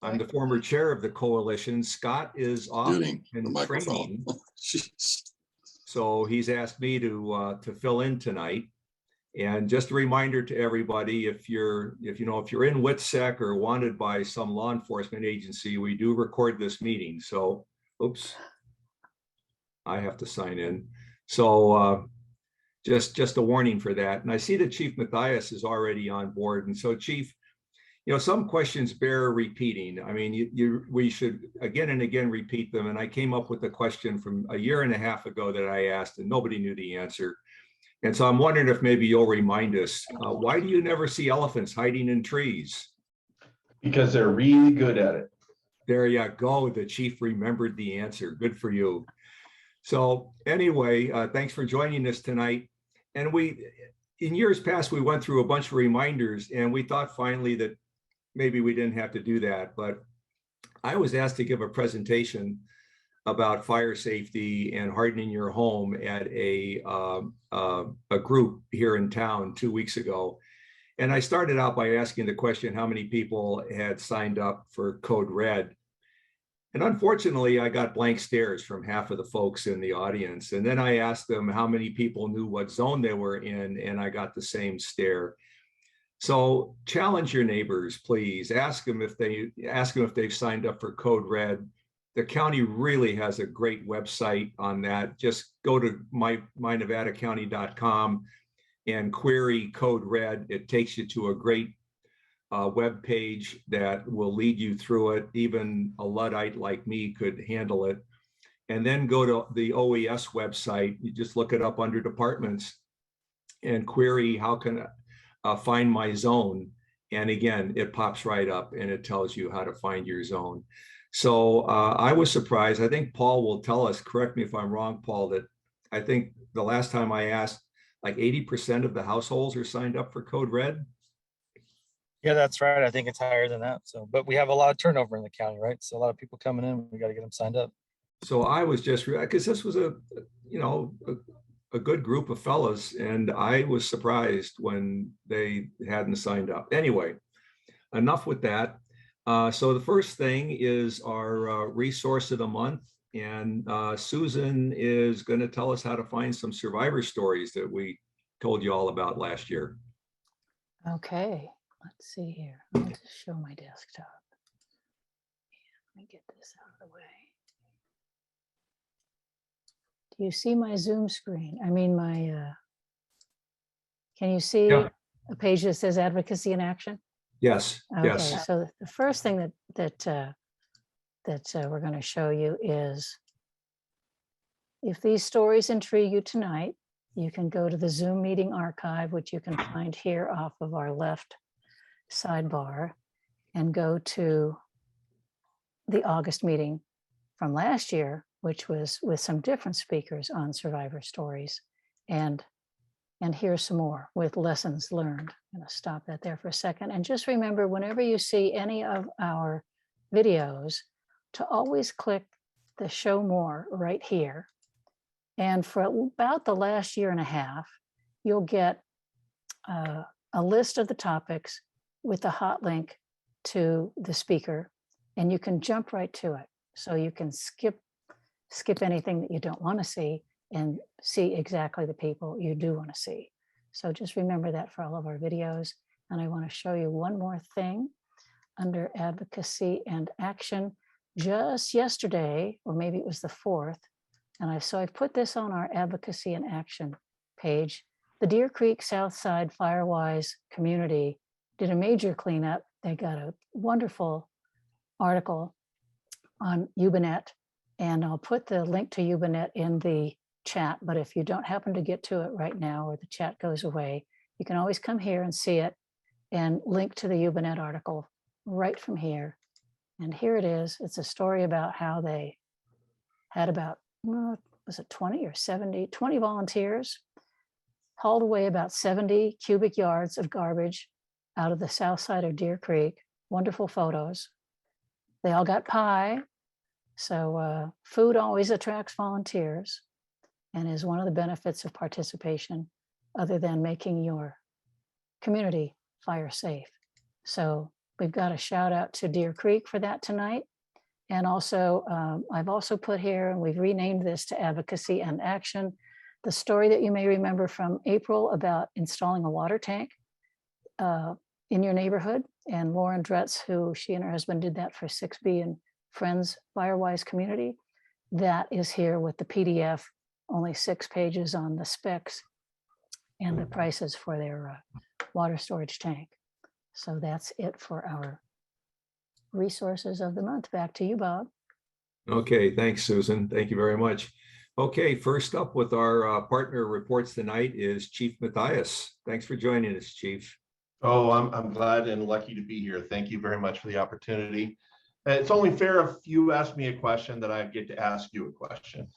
I'm the former chair of the coalition. Scott is off in training. So he's asked me to fill in tonight. And just a reminder to everybody, if you're in WITSEC or wanted by some law enforcement agency, we do record this meeting. So, oops, I have to sign in. So just a warning for that. And I see that Chief Mathias is already on board. And so, Chief, some questions bear repeating. I mean, we should again and again repeat them. And I came up with a question from a year and a half ago that I asked, and nobody knew the answer. And so I'm wondering if maybe you'll remind us, why do you never see elephants hiding in trees? Because they're really good at it. There you go. The chief remembered the answer. Good for you. So anyway, thanks for joining us tonight. And in years past, we went through a bunch of reminders, and we thought finally that maybe we didn't have to do that. But I was asked to give a presentation about fire safety and hardening your home at a group here in town 2 weeks ago. And I started out by asking the question, how many people had signed up for Code Red? And unfortunately, I got blank stares from half of the folks in the audience. And then I asked them how many people knew what zone they were in, and I got the same stare. So challenge your neighbors, please. Ask them if they've signed up for Code Red. The county really has a great website on that. Just go to mynevadacounty.com and query Code Red. It takes you to a great web page that will lead you through it. Even a Luddite like me could handle it. And then go to the OES website. You just look it up under departments and query, how can I find my zone? And again, it pops right up and it tells you how to find your zone. So I was surprised. I think Paul will tell us, correct me if I'm wrong, Paul, that I think the last time I asked, like 80% of the households are signed up for Code Red. Yeah, that's right. I think it's higher than that. So, but we have a lot of turnover in the county, right? So a lot of people coming in, we got to get them signed up. So I was just, because this was a good group of fellas, and I was surprised when they hadn't signed up. Anyway, enough with that. So the first thing is our resource of the month, and Susan is going to tell us how to find some survivor stories that we told you all about last year. Okay, let's see here. I'll just show my desktop. Let me get this out of the way. Do you see my Zoom screen? I mean, can you see a page that says Advocacy in Action? Yes. Okay, yes. So the first thing that we're going to show you is, if these stories intrigue you tonight, you can go to the Zoom meeting archive, which you can find here off of our left sidebar, and go to the August meeting from last year, which was with some different speakers on survivor stories, and hear some more with lessons learned. I'm going to stop that there for a second. And just remember, whenever you see any of our videos, to always click the show more right here. And for about the last year and a half, you'll get a list of the topics with the hot link to the speaker, and you can jump right to it. So you can skip anything that you don't want to see and see exactly the people you do want to see. So just remember that for all of our videos. And I want to show you one more thing under Advocacy and Action. Just yesterday, or maybe it was the 4th, and I've put this on our Advocacy and Action page. The Deer Creek Southside Firewise community did a major cleanup. They got a wonderful article on Ubinet, and I'll put the link to Ubinet in the chat, but if you don't happen to get to it right now, or the chat goes away, you can always come here and see it and link to the Ubinet article right from here. And here it is. It's a story about how they had about, was it 20 volunteers, hauled away about 70 cubic yards of garbage out of the south side of Deer Creek. Wonderful photos. They all got pie. So food always attracts volunteers and is one of the benefits of participation, other than making your community fire safe. So we've got a shout out to Deer Creek for that tonight. And also, I've also put here, and we've renamed this to Advocacy and Action, the story that you may remember from April about installing a water tank in your neighborhood. And Lauren Dretz, who she and her husband did that for 6B and Friends Firewise community, that is here with the PDF, only 6 pages on the specs and the prices for their water storage tank. So that's it for our resources of the month. Back to you, Bob. Okay, thanks, Susan. Thank you very much. Okay, first up with our partner reports tonight is Chief Mathias. Thanks for joining us, Chief. Oh, I'm glad and lucky to be here. Thank you very much for the opportunity. It's only fair if you ask me a question that I get to ask you a question.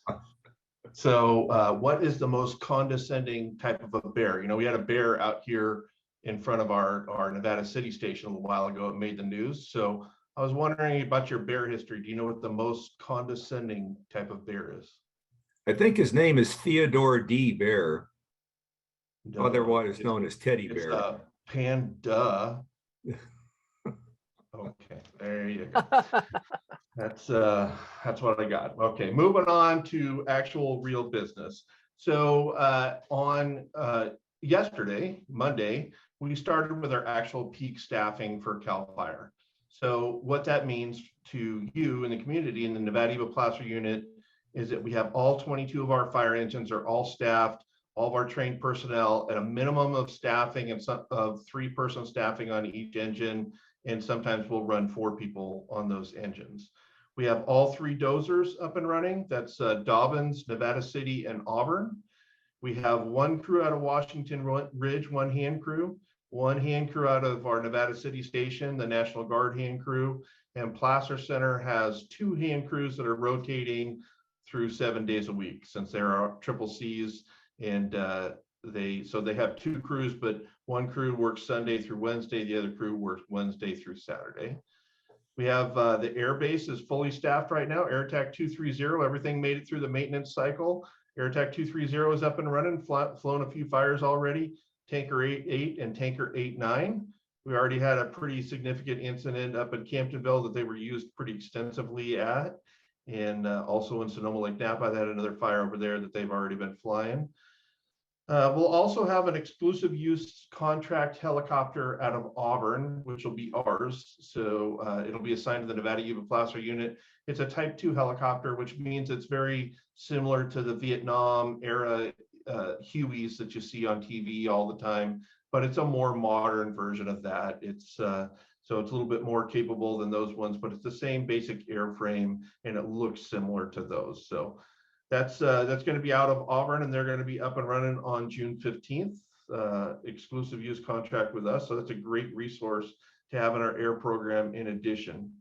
So what is the most condescending type of a bear? You know, we had a bear out here in front of our Nevada City station a little while ago. It made the news. So I was wondering about your bear history. Do you know what the most condescending type of bear is? I think his name is Theodore D. Bear, No, otherwise known as Teddy it's Bear. Panda. Okay, there you go. That's what I got. Okay, moving on to actual real business. So on yesterday, Monday, we started with our actual peak staffing for CalFire. So what that means to you in the community in the Nevada EVA Placer unit is that we have all 22 of our fire engines are all staffed, all of our trained personnel at a minimum of staffing and of 3-person staffing on each engine. And sometimes we'll run 4 people on those engines. We have all 3 dozers up and running. That's Dobbins, Nevada City, and Auburn. We have 1 crew out of Washington Ridge, 1 hand crew, 1 hand crew out of our Nevada City station, the National Guard hand crew, and Placer Center has 2 hand crews that are rotating through 7 days a week since there are triple C's, and they have 2 crews, but 1 crew works Sunday through Wednesday, the other crew works Wednesday through Saturday. We have the air base is fully staffed right now. AirTac 230, everything made it through the maintenance cycle. AirTac 230 is up and running, flown a few fires already. Tanker 88 and Tanker 89. We already had a pretty significant incident up in Camptonville that they were used pretty extensively at. And also in Sonoma Lake Napa, they had another fire over there that they've already been flying. We'll also have an exclusive use contract helicopter out of Auburn, which will be ours. So it'll be assigned to the Nevada EVA Placer unit. It's a Type 2 helicopter, which means it's very similar to the Vietnam era Hueys that you see on TV all the time, but it's a more modern version of that. It's so it's a little bit more capable than those ones, but it's the same basic airframe and it looks similar to those. So that's going to be out of Auburn, and they're going to be up and running on June 15th, exclusive use contract with us. So that's a great resource to have in our air program in addition.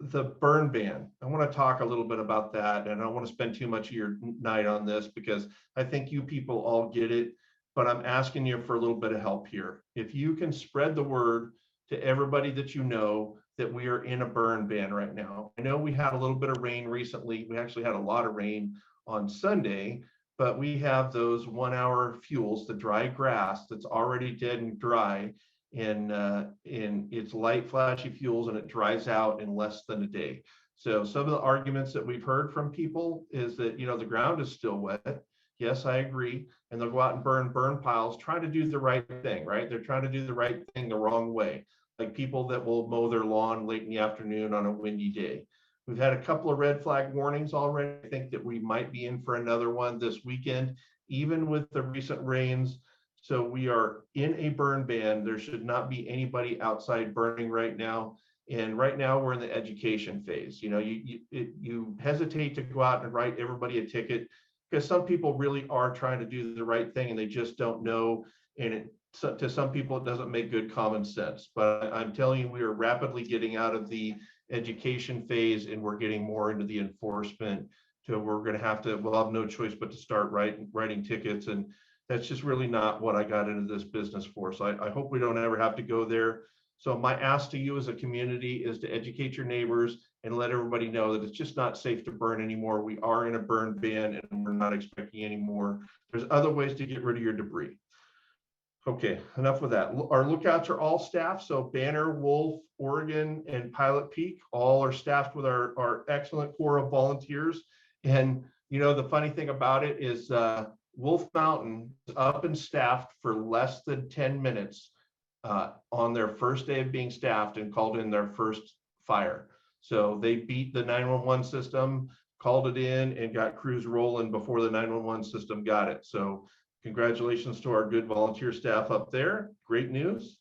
The burn ban, I want to talk a little bit about that, and I don't want to spend too much of your night on this because I think you people all get it, but I'm asking you for a little bit of help here. If you can spread the word to everybody that you know that we are in a burn ban right now. I know we had a little bit of rain recently. We actually had a lot of rain on Sunday, but we have those 1-hour fuels, the dry grass that's already dead and dry, in its light flashy fuels, and it dries out in less than a day. So some of the arguments that we've heard from people is that, you know, the ground is still wet. Yes, I agree. And they'll go out and burn piles, trying to do the right thing, right? They're trying to do the right thing the wrong way. Like people that will mow their lawn late in the afternoon on a windy day. We've had a couple of red flag warnings already. I think that we might be in for another one this weekend, even with the recent rains. So we are in a burn ban. There should not be anybody outside burning right now. And right now we're in the education phase. You know, you hesitate to go out and write everybody a ticket because some people really are trying to do the right thing and they just don't know. And to some people, it doesn't make good common sense. But I'm telling you, we are rapidly getting out of the education phase and we're getting more into the enforcement. So we'll have no choice but to start writing tickets. And that's just really not what I got into this business for. So I hope we don't ever have to go there. So my ask to you as a community is to educate your neighbors and let everybody know that it's just not safe to burn anymore. We are in a burn ban and we're not expecting any more. There's other ways to get rid of your debris. Okay, enough with that. Our lookouts are all staffed. So Banner, Wolf, Oregon, and Pilot Peak all are staffed with our excellent corps of volunteers. And you know, the funny thing about it is Wolf Mountain is up and staffed for less than 10 minutes on their first day of being staffed and called in their first fire. So they beat the 911 system, called it in, and got crews rolling before the 911 system got it. So congratulations to our good volunteer staff up there. Great news.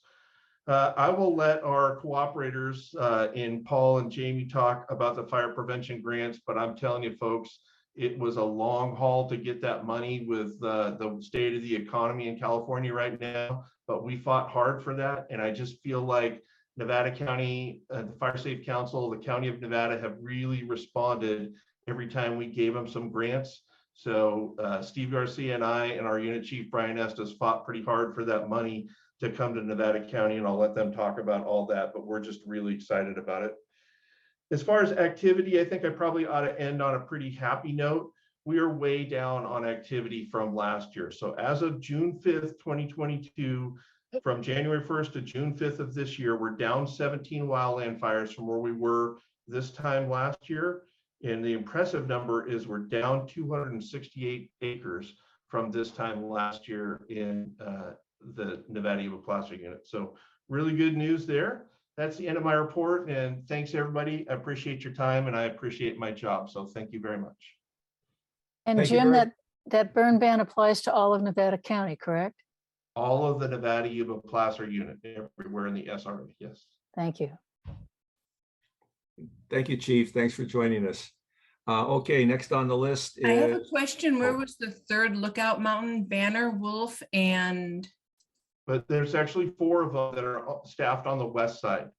I will let our cooperators in Paul and Jamie talk about the fire prevention grants, but I'm telling you folks, it was a long haul to get that money with the state of the economy in California right now, but we fought hard for that. And I just feel like Nevada County, the Fire Safe Council, the County of Nevada have really responded every time we gave them some grants. So Steve Garcia and I and our unit chief, Brian Estes, fought pretty hard for that money to come to Nevada County, and I'll let them talk about all that, but we're just really excited about it. As far as activity, I think I probably ought to end on a pretty happy note. We are way down on activity from last year. So as of June 5th, 2022, from January 1st to June 5th of this year, we're down 17 wildland fires from where we were this time last year. And the impressive number is we're down 268 acres from this time last year in the Nevada Yuba Placer unit. So really good news there. That's the end of my report, and thanks everybody. I appreciate your time and I appreciate my job. So thank you very much. And Thank you Jim, very- that burn ban applies to all of Nevada County, correct? All of the Nevada Yuba Placer unit everywhere in the SRA, yes. Thank you. Thank you, Chief. Thanks for joining us. Okay, next on the list I have a is, question. Where was the third Lookout Mountain? Banner, Wolf, and But there's actually 4 of them that are staffed on the west side.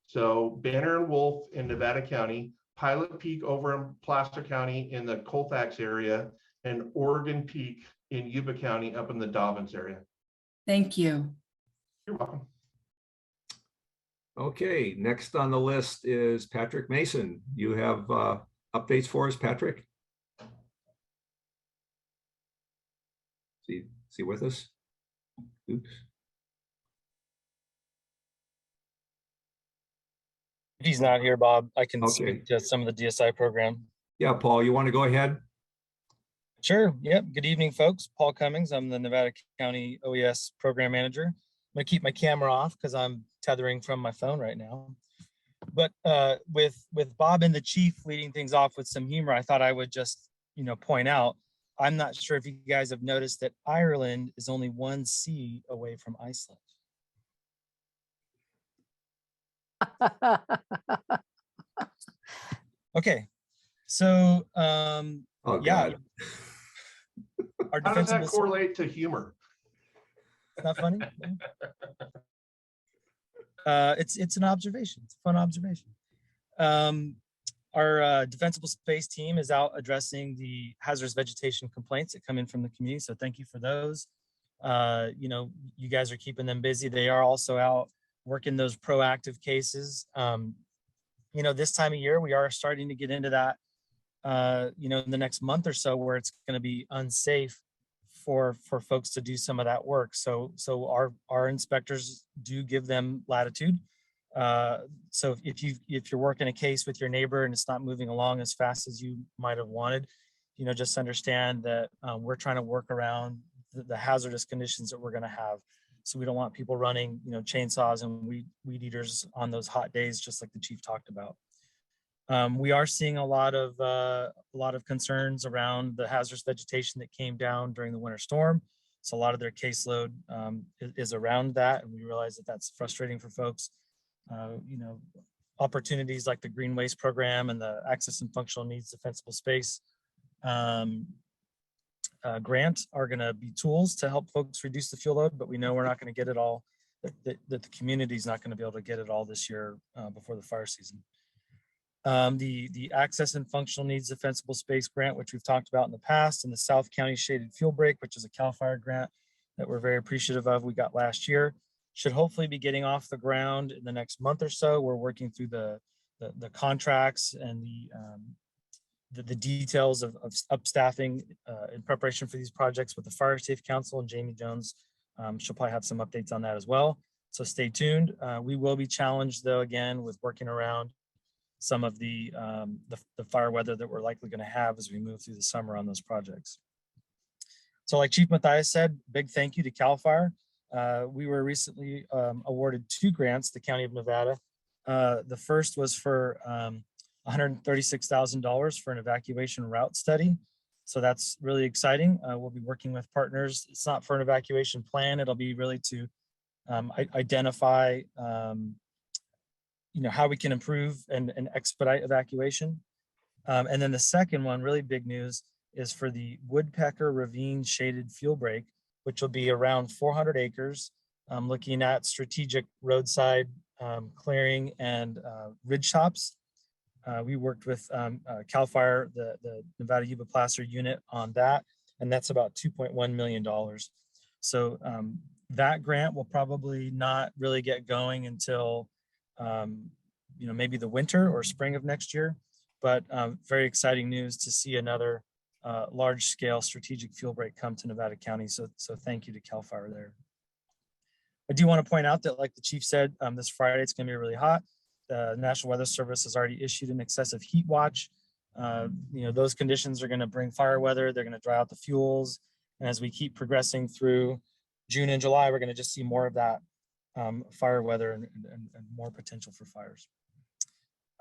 So Banner and Wolf in Nevada County, Pilot Peak over in Placer County in the Colfax area, and Oregon Peak in Yuba County up in the Dobbins area. thank you. You're welcome. okay, next on the list is Patrick Mason. You have updates for us, Patrick? Is he with us? Oops. If he's not here, Bob, I can Okay. speak to some of the DSI program. Yeah, Paul, you want to go ahead? Sure. Yep. Good evening, folks. Paul Cummings. I'm the Nevada County OES program manager. I'm going to keep my camera off because I'm tethering from my phone right now. But with Bob and the chief leading things off with some humor, I thought I would just, point out, I'm not sure if you guys have noticed that Ireland is only 1 sea away from Iceland. Okay. So, Oh, yeah. God. Our How does that defensible, correlate to humor? not funny. It's an observation. It's a fun observation. Our defensible space team is out addressing the hazardous vegetation complaints that come in from the community. So thank you for those. You guys are keeping them busy. They are also out working those proactive cases. This time of year, we are starting to get into that, in the next month or so, where it's going to be unsafe for folks to do some of that work. So our inspectors do give them latitude. So if you're working a case with your neighbor and it's not moving along as fast as you might have wanted, just understand that we're trying to work around the hazardous conditions that we're going to have. So we don't want people running, chainsaws and weed eaters on those hot days, just like the chief talked about. We are seeing a lot of concerns around the hazardous vegetation that came down during the winter storm. So a lot of their caseload is around that, and we realize that that's frustrating for folks. Opportunities like the Green Waste Program and the Access and Functional Needs Defensible Space grant are going to be tools to help folks reduce the fuel load, but we know we're not going to get it all, that the community is not going to be able to get it all this year before the fire season. The Access and Functional Needs Defensible Space grant, which we've talked about in the past, and the South County Shaded Fuel Break, which is a CalFire grant that we're very appreciative of, we got last year, should hopefully be getting off the ground in the next month or so. We're working through the contracts and the details of upstaffing in preparation for these projects with the Fire Safe Council and Jamie Jones She'll probably have some updates on that as well. So stay tuned. We will be challenged though, again, with working around some of the fire weather that we're likely going to have as we move through the summer on those projects. So like Chief Mathias said, big thank you to CalFire. We were recently awarded 2 grants, the County of Nevada. The first was for $136,000 for an evacuation route study. So that's really exciting. We'll be working with partners. It's not for an evacuation plan. It'll be really to identify how we can improve and expedite evacuation. And then the second one, really big news, is for the Woodpecker Ravine Shaded Fuel Break, which will be around 400 acres, looking at strategic roadside clearing and ridge tops. We worked with CalFire, the Nevada Yuba Placer unit on that, and that's about $2.1 million. So that grant will probably not really get going until maybe the winter or spring of next year, but very exciting news to see another large scale strategic fuel break come to Nevada County. So thank you to CalFire there. I do want to point out that, like the chief said, this Friday it's going to be really hot. The National Weather Service has already issued an excessive heat watch. Those conditions are going to bring fire weather. They're going to dry out the fuels. And as we keep progressing through June and July, we're going to just see more of that fire weather and more potential for fires.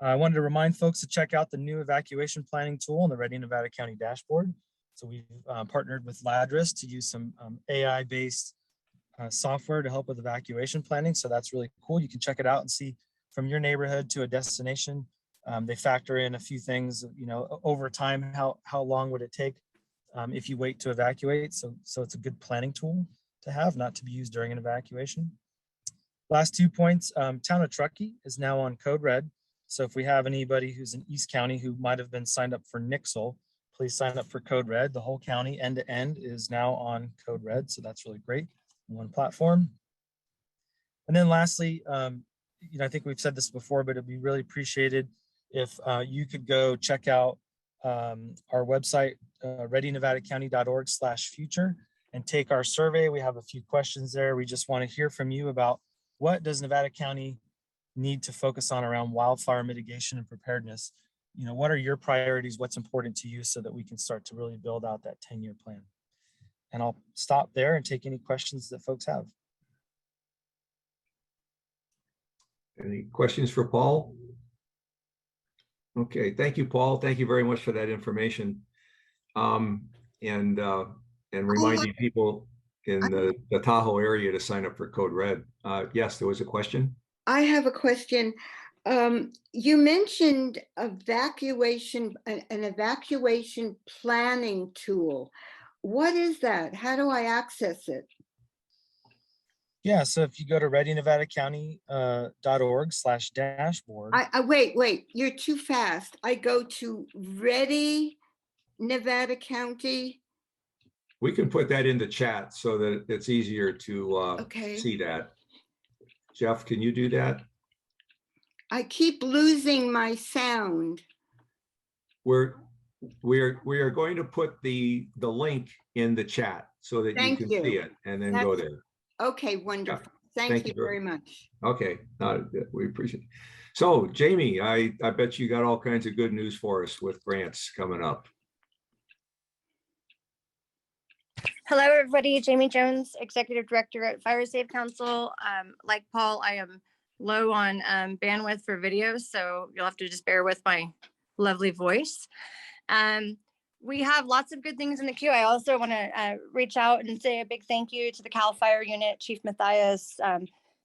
I wanted to remind folks to check out the new evacuation planning tool on the Ready Nevada County dashboard. So we've partnered with Ladris to use some AI-based software to help with evacuation planning. So that's really cool. You can check it out and see from your neighborhood to a destination. They factor in a few things, over time, how long would it take if you wait to evacuate? So it's a good planning tool to have, not to be used during an evacuation. Last 2 points, Town of Truckee is now on Code Red. So if we have anybody who's in East County who might have been signed up for Nixle, please sign up for Code Red. The whole county end to end is now on Code Red. So that's really great on one platform. And then lastly, I think we've said this before, but it'd be really appreciated if you could go check out our website, readynevadacounty.org/future, and take our survey. We have a few questions there. We just want to hear from you about what does Nevada County need to focus on around wildfire mitigation and preparedness. What are your priorities? What's important to you so that we can start to really build out that 10-year plan? And I'll stop there and take any questions that folks have. Any questions for Paul? Okay, thank you, Paul. Thank you very much for that information. And reminding people in the Tahoe area to sign up for Code Red. Yes, there was a question. I have a question. You mentioned an evacuation planning tool. What is that? How do I access it? Yeah, so if you go to readynevadacounty.org/dashboard. Wait, you're too fast. I go to Ready Nevada County. We can put that in the chat so that it's easier to see that. Jeff, can you do that? I keep losing my sound. We are going to put the link in the chat so that you can see it and then go there. Okay, wonderful. Yeah. Thank you very much. Okay, we appreciate it. So Jamie, I bet you got all kinds of good news for us with grants coming up. Hello, everybody. Jamie Jones, Executive Director at Fire Safe Council. Like Paul, I am low on bandwidth for videos, so you'll have to just bear with my lovely voice. We have lots of good things in the queue. I also want to reach out and say a big thank you to the CalFire unit, Chief Mathias,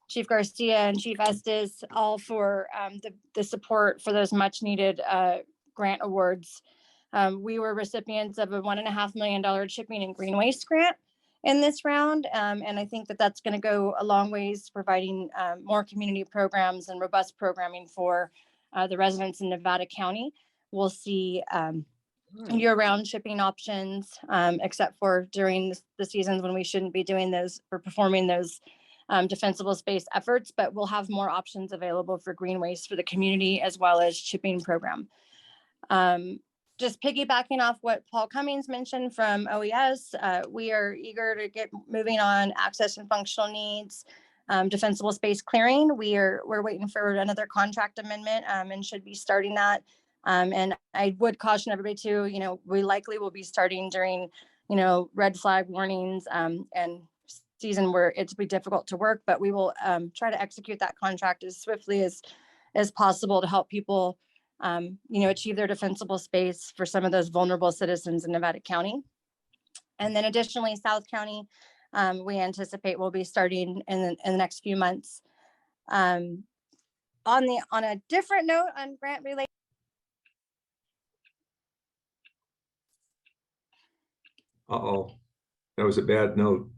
Chief Garcia, and Chief Estes, all for the support for those much needed grant awards. We were recipients of a $1.5 million shipping and green waste grant in this round. And I think that that's going to go a long ways to providing more community programs and robust programming for the residents in Nevada County. We'll see year-round shipping options, except for during the seasons when we shouldn't be doing those or performing those defensible space efforts, but we'll have more options available for green waste for the community as well as shipping program. just piggybacking off what Paul Cummings mentioned from OES, we are eager to get moving on access and functional needs, defensible space clearing. We're waiting for another contract amendment and should be starting that. And I would caution everybody too, we likely will be starting during, red flag warnings and season where it's be difficult to work, but we will try to execute that contract as swiftly as possible to help people achieve their defensible space for some of those vulnerable citizens in Nevada County. And then additionally, South County, we anticipate will be starting in the next few months. On a different note, on grant related. Uh-oh, that was a bad note.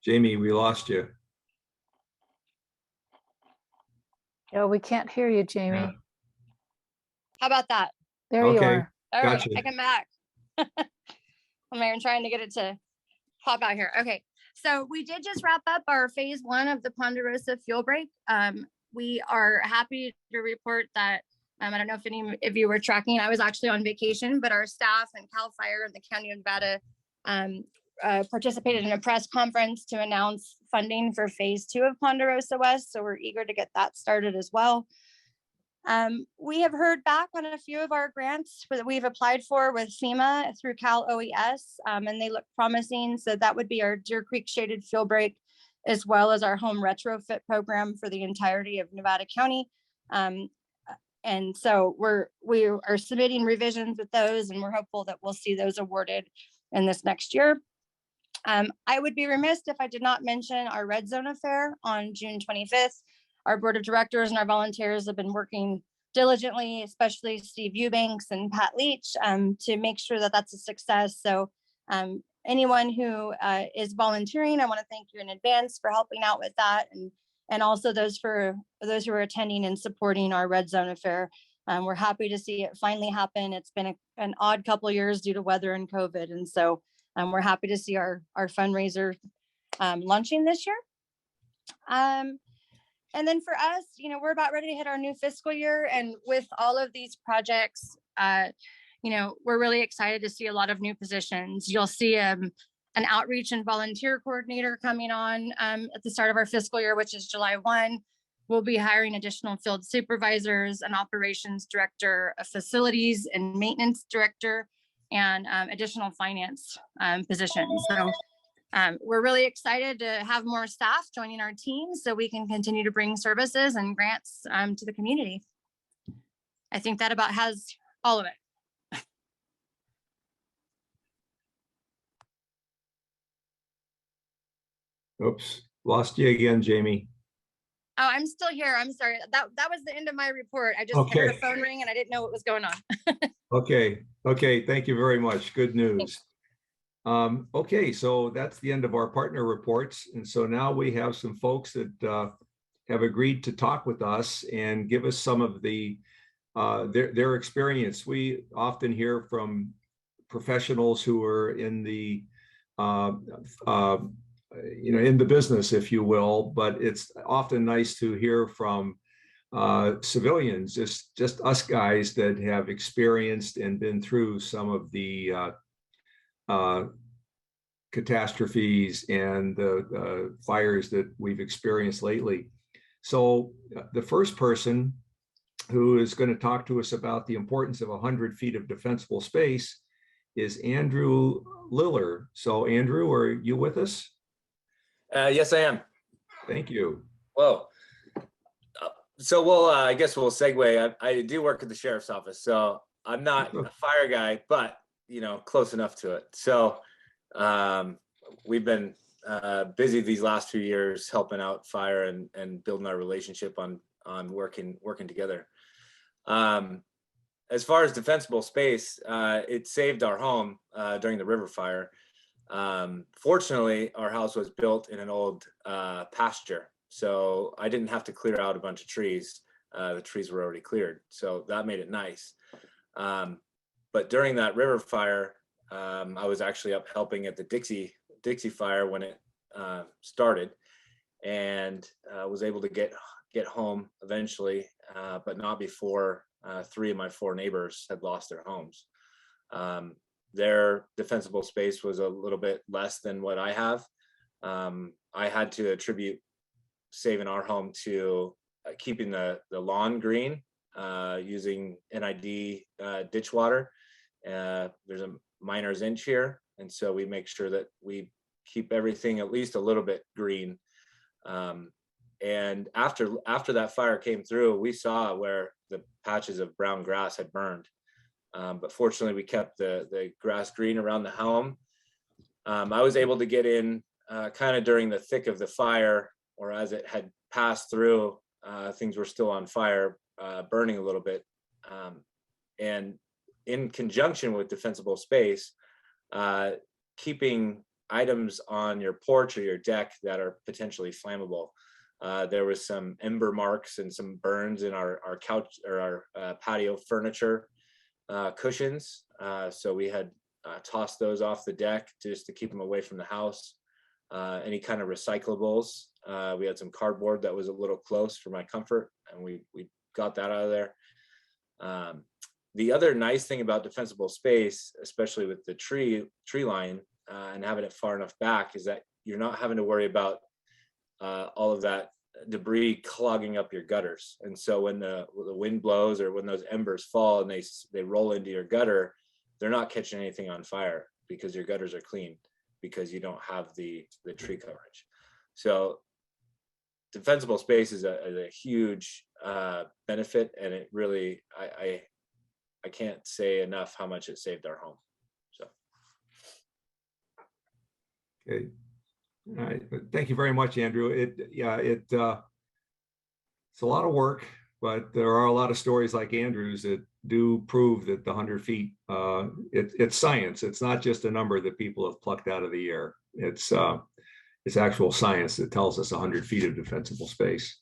Jamie, we lost you. Oh, we can't hear you, Jamie. Yeah. How about that? There you Okay. are. All right, Gotcha. I come back. I'm here trying to get it to pop out here. Okay, so we did just wrap up our phase 1 of the Ponderosa fuel break. We are happy to report that, I don't know if any of you were tracking, I was actually on vacation, but our staff and CalFire in the County of Nevada participated in a press conference to announce funding for phase 2 of Ponderosa West. So we're eager to get that started as well. We have heard back on a few of our grants that we've applied for with FEMA through Cal OES, and they look promising. So that would be our Deer Creek Shaded Fuel Break, as well as our home retrofit program for the entirety of Nevada County. And so we are submitting revisions with those, and we're hopeful that we'll see those awarded in this next year. I would be remiss if I did not mention our Red Zone Affair on June 25th. Our board of directors and our volunteers have been working diligently, especially Steve Eubanks and Pat Leach, to make sure that that's a success. So anyone who is volunteering, I want to thank you in advance for helping out with that, and also those who are attending and supporting our Red Zone Affair. We're happy to see it finally happen. It's been an odd couple of years due to weather and COVID, and so we're happy to see our fundraiser launching this year. And then for us, we're about ready to hit our new fiscal year. And with all of these projects, we're really excited to see a lot of new positions. You'll see an outreach and volunteer coordinator coming on at the start of our fiscal year, which is July 1. We'll be hiring additional field supervisors, an operations director, a facilities and maintenance director, and additional finance positions. So we're really excited to have more staff joining our team so we can continue to bring services and grants to the community. I think that about has all of it. Oops, lost you again, Jamie. Oh, I'm still here. I'm sorry. That was the end of my report. I just heard a phone ring and I didn't know what was going on. Okay. Thank you very much. Good news. Okay, so that's the end of our partner reports. And so now we have some folks that have agreed to talk with us and give us some of their experience. We often hear from professionals who are in the in the business, if you will, but it's often nice to hear from civilians, just us guys that have experienced and been through some of the catastrophes and the fires that we've experienced lately. So the first person who is going to talk to us about the importance of 100 feet of defensible space is Andrew Liller. So Andrew, are you with us? Yes, I am. Thank you. Well, so I guess we'll segue. I do work at the sheriff's office, so I'm not a fire guy, but close enough to it. So we've been busy these last few years helping out fire and building our relationship on working together. As far as defensible space, it saved our home during the river fire. Fortunately, our house was built in an old pasture, so I didn't have to clear out a bunch of trees. The trees were already cleared, so that made it nice. But during that river fire, I was actually up helping at the Dixie fire when it started, and was able to get home eventually, but not before 3 of my 4 neighbors had lost their homes. Their defensible space was a little bit less than what I have. I had to attribute saving our home to keeping the lawn green, using NID ditch water. There's a miner's inch here, and so we make sure that we keep everything at least a little bit green. And after that fire came through, we saw where the patches of brown grass had burned. But fortunately, we kept the grass green around the home. I was able to get in kind of during the thick of the fire, or as it had passed through, things were still on fire, burning a little bit. And in conjunction with defensible space, keeping items on your porch or your deck that are potentially flammable. There was some ember marks and some burns in our couch or our patio furniture cushions. So we had tossed those off the deck just to keep them away from the house. Any kind of recyclables. We had some cardboard that was a little close for my comfort, and we got that out of there. The other nice thing about defensible space, especially with the tree line and having it far enough back, is that you're not having to worry about all of that debris clogging up your gutters. And so when the wind blows or when those embers fall and they roll into your gutter, they're not catching anything on fire because your gutters are clean, because you don't have the tree coverage. So defensible space is a huge benefit, and it really, I can't say enough how much it saved our home. So. Okay. All right. Thank you very much, Andrew. It's a lot of work, but there are a lot of stories like Andrew's that do prove that the 100 feet, it's science. It's not just a number that people have plucked out of the air. It's actual science that tells us 100 feet of defensible space.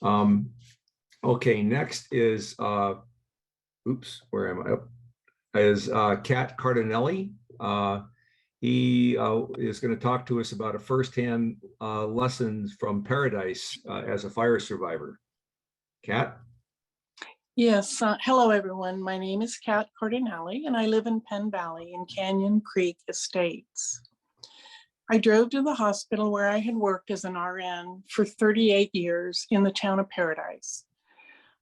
Okay, next is, where am I? Oh, is Kat Cardinalli. He is going to talk to us about a firsthand lessons from Paradise as a fire survivor. Kat? Yes, hello everyone. My name is Kat Cardinalli, and I live in Penn Valley in Canyon Creek Estates. I drove to the hospital where I had worked as an RN for 38 years in the town of Paradise.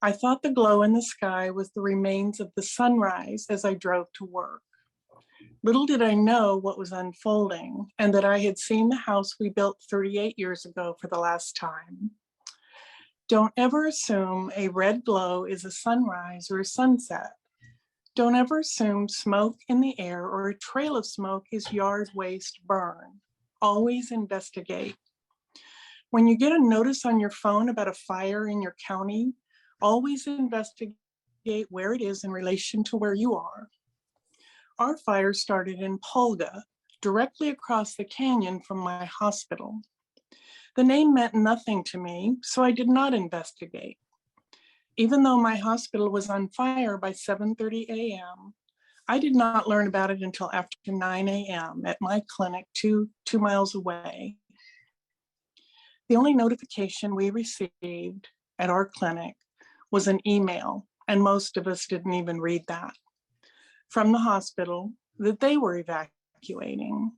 I thought the glow in the sky was the remains of the sunrise as I drove to work. Little did I know what was unfolding, and that I had seen the house we built 38 years ago for the last time. Don't ever assume a red glow is a sunrise or a sunset. Don't ever assume smoke in the air or a trail of smoke is yard waste burn. Always investigate. When you get a notice on your phone about a fire in your county, always investigate where it is in relation to where you are. Our fire started in Polga, directly across the canyon from my hospital. The name meant nothing to me, so I did not investigate. Even though my hospital was on fire by 7:30 a.m., I did not learn about it until after 9 a.m. at my clinic two miles away. The only notification we received at our clinic was an email, and most of us didn't even read that, from the hospital that they were evacuating.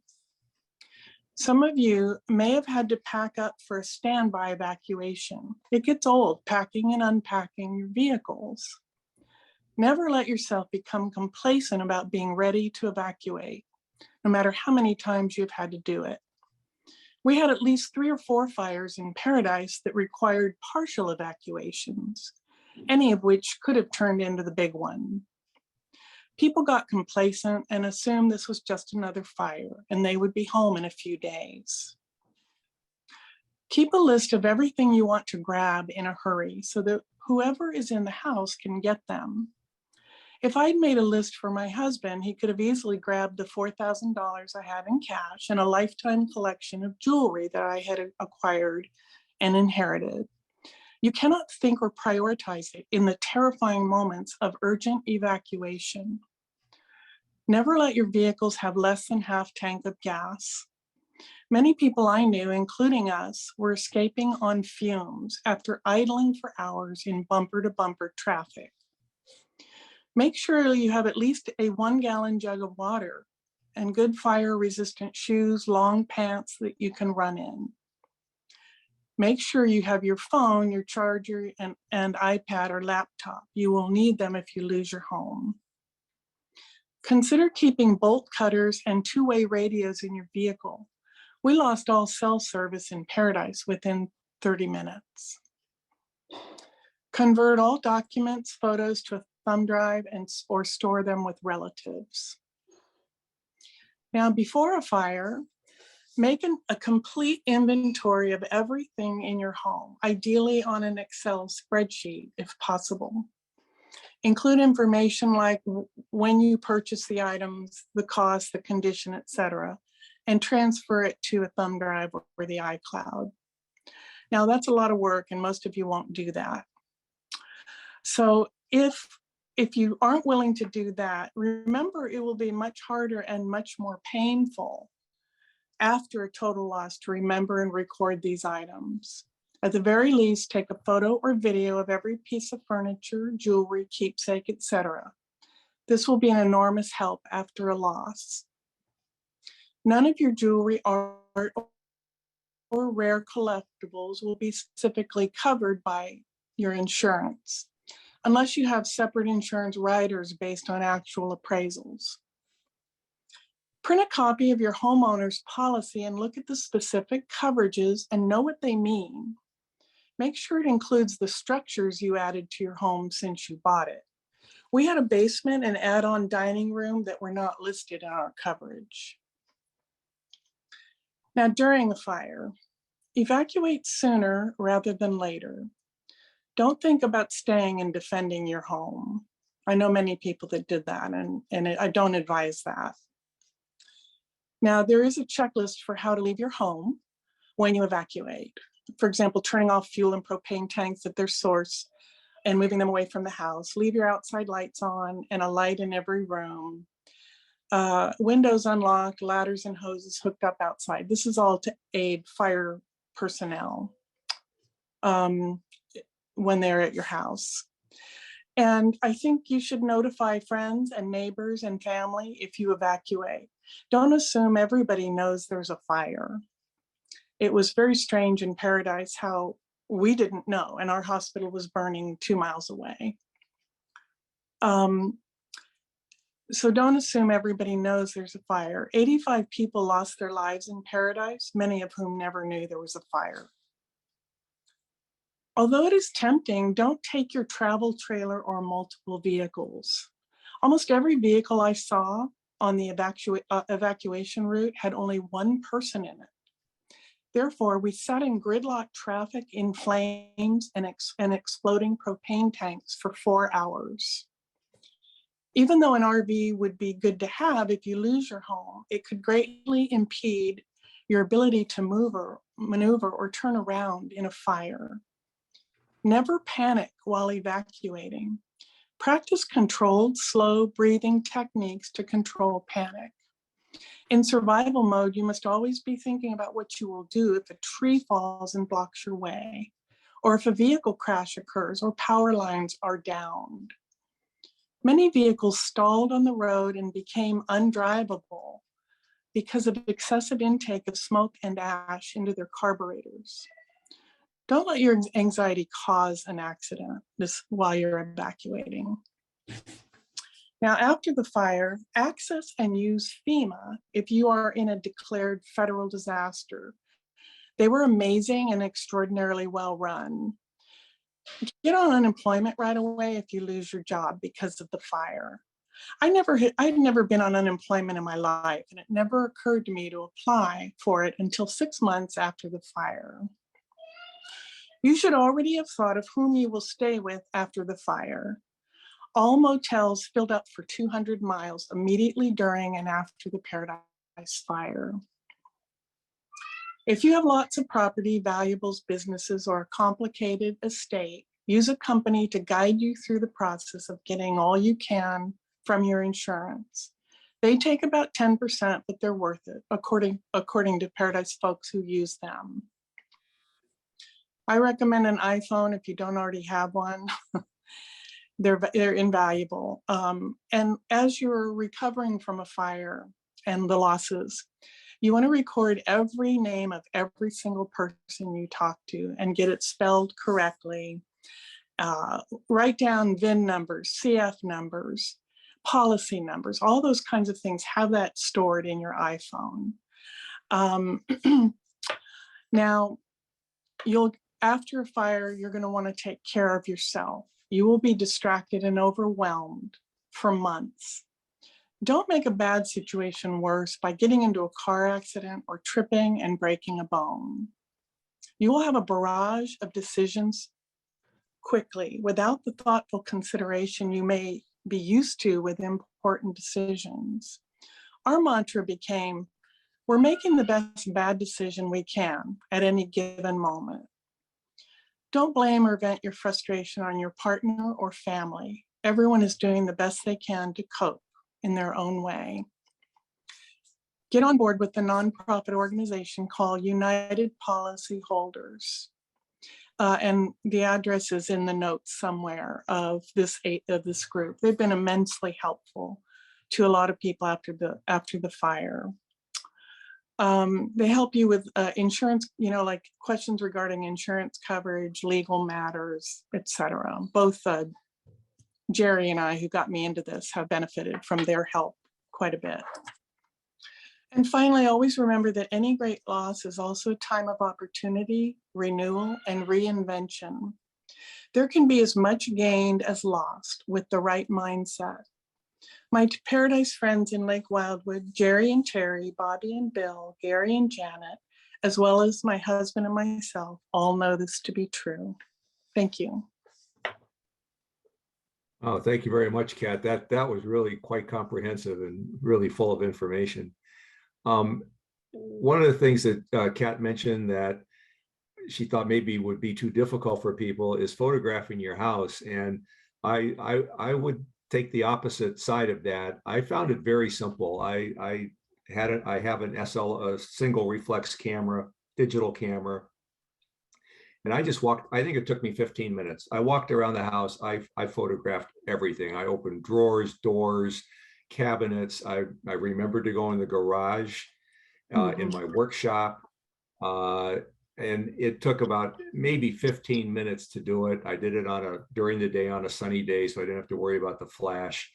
Some of you may have had to pack up for a standby evacuation. It gets old packing and unpacking your vehicles. Never let yourself become complacent about being ready to evacuate, no matter how many times you've had to do it. We had at least 3 or 4 fires in Paradise that required partial evacuations, any of which could have turned into the big one. People got complacent and assumed this was just another fire and they would be home in a few days. Keep a list of everything you want to grab in a hurry so that whoever is in the house can get them. If I'd made a list for my husband, he could have easily grabbed the $4,000 I had in cash and a lifetime collection of jewelry that I had acquired and inherited. You cannot think or prioritize it in the terrifying moments of urgent evacuation. Never let your vehicles have less than half tank of gas. Many people I knew, including us, were escaping on fumes after idling for hours in bumper-to-bumper traffic. Make sure you have at least a 1-gallon jug of water and good fire-resistant shoes, long pants that you can run in. Make sure you have your phone, your charger, and iPad or laptop. You will need them if you lose your home. Consider keeping bolt cutters and two-way radios in your vehicle. We lost all cell service in Paradise within 30 minutes. Convert all documents, photos to a thumb drive or store them with relatives. Now, before a fire, make a complete inventory of everything in your home, ideally on an Excel spreadsheet if possible. Include information like when you purchase the items, the cost, the condition, etc., and transfer it to a thumb drive or the iCloud. Now, that's a lot of work, and most of you won't do that. So if you aren't willing to do that, remember it will be much harder and much more painful after a total loss to remember and record these items. At the very least, take a photo or video of every piece of furniture, jewelry, keepsake, etc. This will be an enormous help after a loss. None of your jewelry, art, or rare collectibles will be specifically covered by your insurance, unless you have separate insurance riders based on actual appraisals. Print a copy of your homeowner's policy and look at the specific coverages and know what they mean. Make sure it includes the structures you added to your home since you bought it. We had a basement and add-on dining room that were not listed in our coverage. Now, during a fire, evacuate sooner rather than later. Don't think about staying and defending your home. I know many people that did that, and I don't advise that. Now, there is a checklist for how to leave your home when you evacuate. For example, turning off fuel and propane tanks at their source and moving them away from the house. Leave your outside lights on and a light in every room. Windows unlocked, ladders and hoses hooked up outside. This is all to aid fire personnel when they're at your house. And I think you should notify friends and neighbors and family if you evacuate. Don't assume everybody knows there's a fire. It was very strange in Paradise how we didn't know, and our hospital was burning 2 miles away. So don't assume everybody knows there's a fire. 85 people lost their lives in Paradise, many of whom never knew there was a fire. Although it is tempting, don't take your travel trailer or multiple vehicles. Almost every vehicle I saw on the evacuation route had only one person in it. Therefore, we sat in gridlock traffic in flames and exploding propane tanks for 4 hours. Even though an RV would be good to have if you lose your home, it could greatly impede your ability to maneuver or turn around in a fire. Never panic while evacuating. Practice controlled, slow breathing techniques to control panic. In survival mode, you must always be thinking about what you will do if a tree falls and blocks your way, or if a vehicle crash occurs or power lines are downed. Many vehicles stalled on the road and became undrivable because of excessive intake of smoke and ash into their carburetors. Don't let your anxiety cause an accident while you're evacuating. Now, after the fire, access and use FEMA if you are in a declared federal disaster. They were amazing and extraordinarily well run. Get on unemployment right away if you lose your job because of the fire. I'd never been on unemployment in my life, and it never occurred to me to apply for it until 6 months after the fire. You should already have thought of whom you will stay with after the fire. All motels filled up for 200 miles immediately during and after the Paradise fire. If you have lots of property, valuables, businesses, or a complicated estate, use a company to guide you through the process of getting all you can from your insurance. They take about 10%, but they're worth it, according to Paradise folks who use them. I recommend an iPhone if you don't already have one. They're invaluable. And as you're recovering from a fire and the losses, you want to record every name of every single person you talk to and get it spelled correctly. Write down VIN numbers, CF numbers, policy numbers, all those kinds of things. Have that stored in your iPhone. Now, after a fire, you're going to want to take care of yourself. You will be distracted and overwhelmed for months. Don't make a bad situation worse by getting into a car accident or tripping and breaking a bone. You will have a barrage of decisions quickly without the thoughtful consideration you may be used to with important decisions. Our mantra became, we're making the best bad decision we can at any given moment. Don't blame or vent your frustration on your partner or family. Everyone is doing the best they can to cope in their own way. Get on board with the nonprofit organization called United Policyholders. And the address is in the notes somewhere of this group. They've been immensely helpful to a lot of people after the fire. They help you with insurance, like questions regarding insurance coverage, legal matters, etc. Both Jerry and I, who got me into this, have benefited from their help quite a bit. And finally, always remember that any great loss is also a time of opportunity, renewal, and reinvention. There can be as much gained as lost with the right mindset. My Paradise friends in Lake Wildwood, Jerry and Terry, Bobby and Bill, Gary and Janet, as well as my husband and myself, all know this to be true. Thank you. Oh, thank you very much, Kat. That was really quite comprehensive and really full of information. One of the things that Kat mentioned that she thought maybe would be too difficult for people is photographing your house. And I would take the opposite side of that. I found it very simple. I have a single reflex camera, digital camera. And I just walked, I think it took me 15 minutes. I walked around the house. I photographed everything. I opened drawers, doors, cabinets. I remembered to go in the garage, in my workshop. And it took about maybe 15 minutes to do it. I did it during the day on a sunny day, so I didn't have to worry about the flash.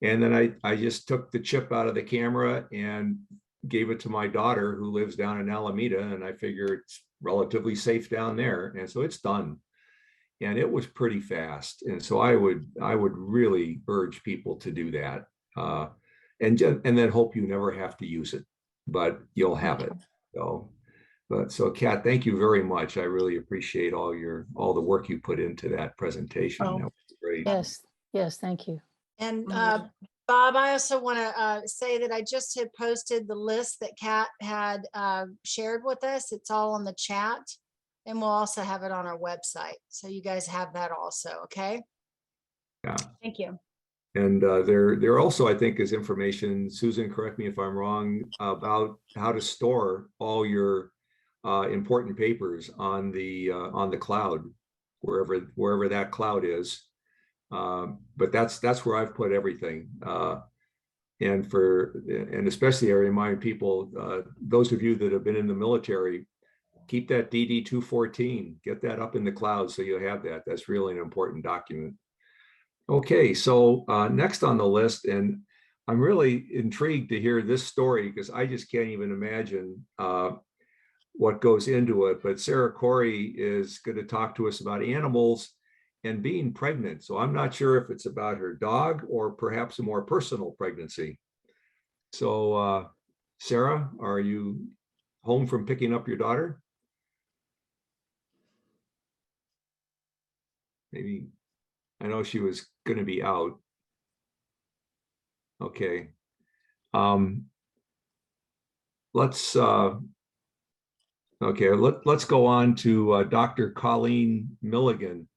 And then I just took the chip out of the camera and gave it to my daughter who lives down in Alameda, and I figured it's relatively safe down there. And so it's done. And it was pretty fast. And so I would really urge people to do that. And then hope you never have to use it, but you'll have it. So Kat, thank you very much. I really appreciate all the work you put into that presentation. That was great. Yes, thank you. And Bob, I also want to say that I just had posted the list that Kat had shared with us. It's all on the chat, and we'll also have it on our website. So you guys have that also, okay? Yeah. Thank you. And there also, I think, is information, Susan, correct me if I'm wrong, about how to store all your important papers on the cloud, wherever that cloud is. But that's where I've put everything. And especially I remind people, those of you that have been in the military, keep that DD-214, get that up in the cloud so you have that. That's really an important document. Okay, so next on the list, and I'm really intrigued to hear this story because I just can't even imagine what goes into it. But Sara Cory is going to talk to us about animals and being pregnant. So I'm not sure if it's about her dog or perhaps a more personal pregnancy. So Sara, are you home from picking up your daughter? Maybe, I know she was going to be out. Okay. Let's go on to Dr. Colleen Milligan.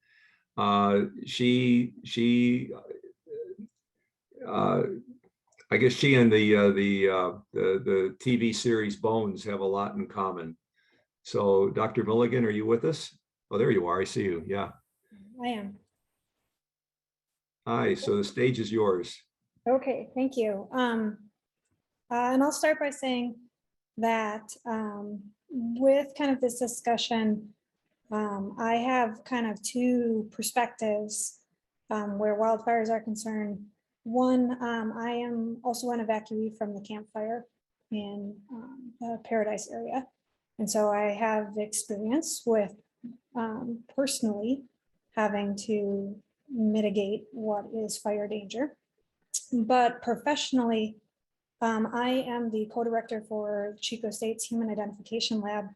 I guess she and the TV series Bones have a lot in common. So Dr. Milligan, are you with us? Oh, there you are. I see you. Yeah. I am. Hi, so the stage is yours. Okay, thank you. And I'll start by saying that with kind of this discussion, I have kind of two perspectives where wildfires are concerned. One, I am also an evacuee from the CalFire in the Paradise area. And so I have experience with personally having to mitigate what is fire danger. But professionally, I am the co-director for Chico State's Human Identification Lab.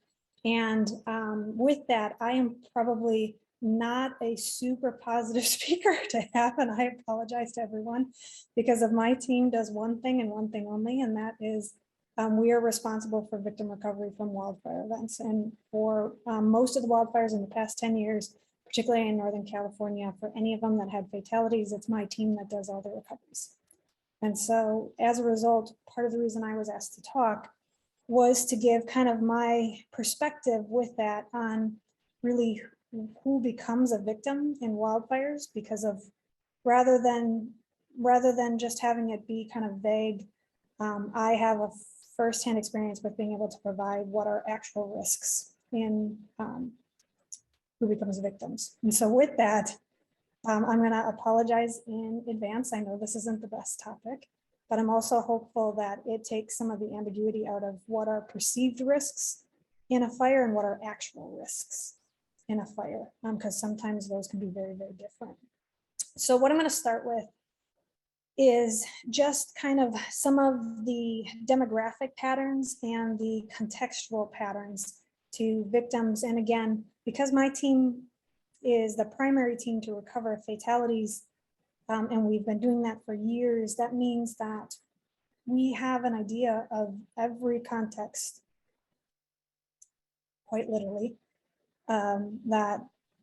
And with that, I am probably not a super positive speaker to have, and I apologize to everyone because of my team does one thing and one thing only, and that is we are responsible for victim recovery from wildfire events. And for most of the wildfires in the past 10 years, particularly in Northern California, for any of them that had fatalities, it's my team that does all the recoveries. And so as a result, part of the reason I was asked to talk was to give kind of my perspective with that on really who becomes a victim in wildfires, because of rather than just having it be kind of vague, I have a firsthand experience with being able to provide what are actual risks in who becomes victims. And so with that, I'm going to apologize in advance. I know this isn't the best topic, but I'm also hopeful that it takes some of the ambiguity out of what are perceived risks in a fire and what are actual risks in a fire, because sometimes those can be very, very different. So what I'm going to start with is just kind of some of the demographic patterns and the contextual patterns to victims. And again, because my team is the primary team to recover fatalities, and we've been doing that for years, that means that we have an idea of every context, quite literally, that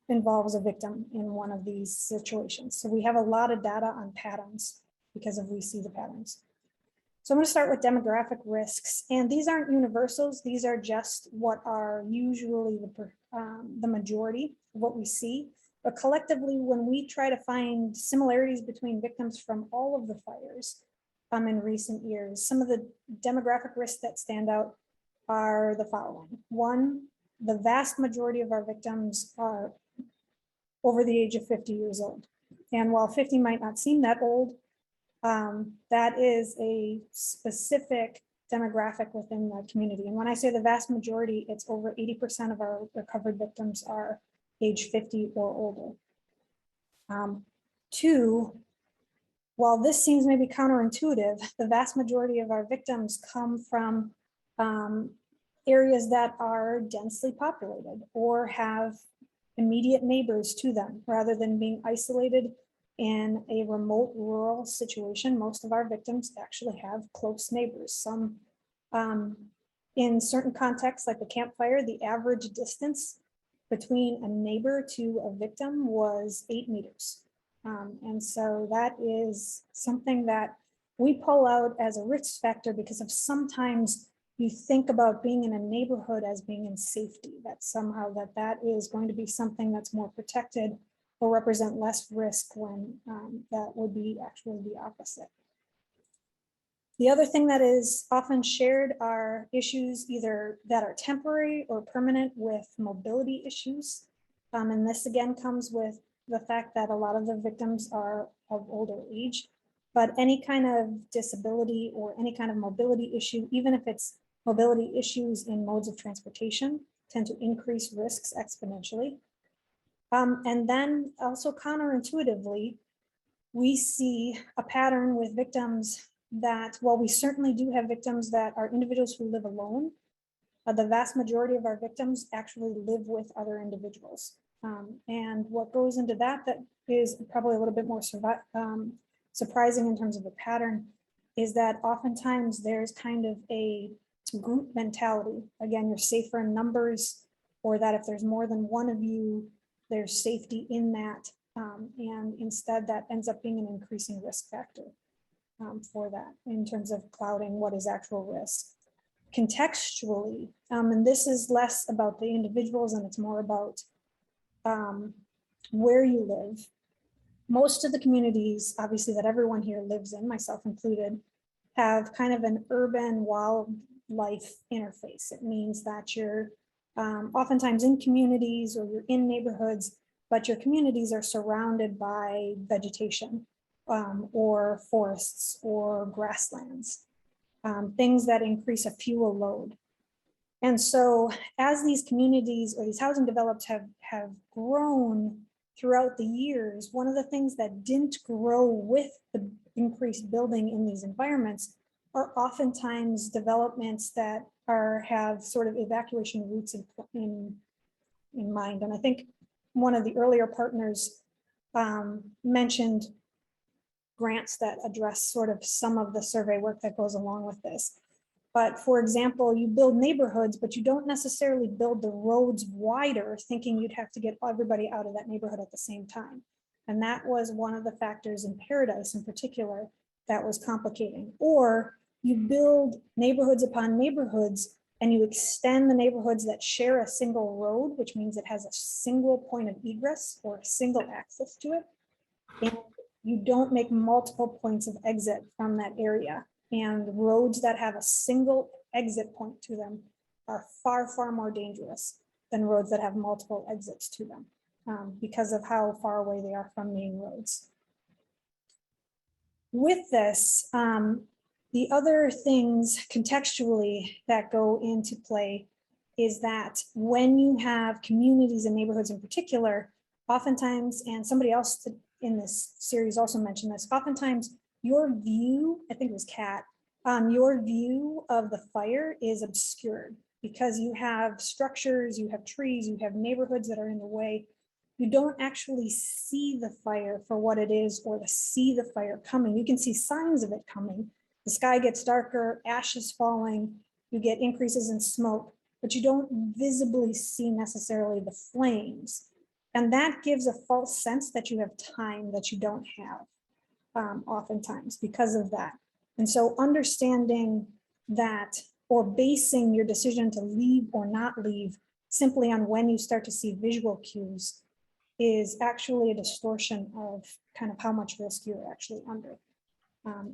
involves a victim in one of these situations. So we have a lot of data on patterns because of we see the patterns. So I'm going to start with demographic risks, and these aren't universals. These are just what are usually the majority of what we see. But collectively, when we try to find similarities between victims from all of the fires in recent years, some of the demographic risks that stand out are the following. One, the vast majority of our victims are over the age of 50 years old. And while 50 might not seem that old, that is a specific demographic within the community. And when I say the vast majority, it's over 80% of our recovered victims are age 50 or older. Two, while this seems maybe counterintuitive, the vast majority of our victims come from areas that are densely populated or have immediate neighbors to them, rather than being isolated in a remote rural situation. Most of our victims actually have close neighbors. Some in certain contexts, like the CalFire, the average distance between a neighbor to a victim was 8 meters. And so that is something that we pull out as a risk factor because of sometimes you think about being in a neighborhood as being in safety, that somehow that is going to be something that's more protected or represent less risk, when that would be actually the opposite. The other thing that is often shared are issues either that are temporary or permanent with mobility issues. And this again comes with the fact that a lot of the victims are of older age, but any kind of disability or any kind of mobility issue, even if it's mobility issues in modes of transportation, tend to increase risks exponentially. And then also counterintuitively, we see a pattern with victims that, while we certainly do have victims that are individuals who live alone, the vast majority of our victims actually live with other individuals. And what goes into that is probably a little bit more surprising in terms of a pattern, is that oftentimes there's kind of a group mentality. Again, you're safer in numbers, or that if there's more than one of you, there's safety in that. And instead that ends up being an increasing risk factor. for that in terms of clouding what is actual risk. Contextually, and this is less about the individuals and it's more about where you live. Most of the communities, obviously, that everyone here lives in, myself included, have kind of an urban wildlife interface. It means that you're oftentimes in communities or you're in neighborhoods, but your communities are surrounded by vegetation or forests or grasslands, things that increase a fuel load. And so as these communities or these housing developments have grown throughout the years, one of the things that didn't grow with the increased building in these environments are oftentimes developments that have sort of evacuation routes in mind. And I think one of the earlier partners mentioned grants that address sort of some of the survey work that goes along with this. But for example, you build neighborhoods, but you don't necessarily build the roads wider, thinking you'd have to get everybody out of that neighborhood at the same time. And that was one of the factors in Paradise in particular that was complicating. Or you build neighborhoods upon neighborhoods and you extend the neighborhoods that share a single road, which means it has a single point of egress or a single access to it. And you don't make multiple points of exit from that area. And roads that have a single exit point to them are far, far more dangerous than roads that have multiple exits to them because of how far away they are from main roads. With this, the other things contextually that go into play is that when you have communities and neighborhoods in particular, oftentimes, and somebody else in this series also mentioned this, oftentimes your view, I think it was Kat, your view of the fire is obscured because you have structures, you have trees, you have neighborhoods that are in the way. You don't actually see the fire for what it is or see the fire coming. You can see signs of it coming. The sky gets darker, ash is falling, you get increases in smoke, but you don't visibly see necessarily the flames. And that gives a false sense that you have time that you don't have oftentimes because of that. And so understanding that or basing your decision to leave or not leave simply on when you start to see visual cues is actually a distortion of kind of how much risk you're actually under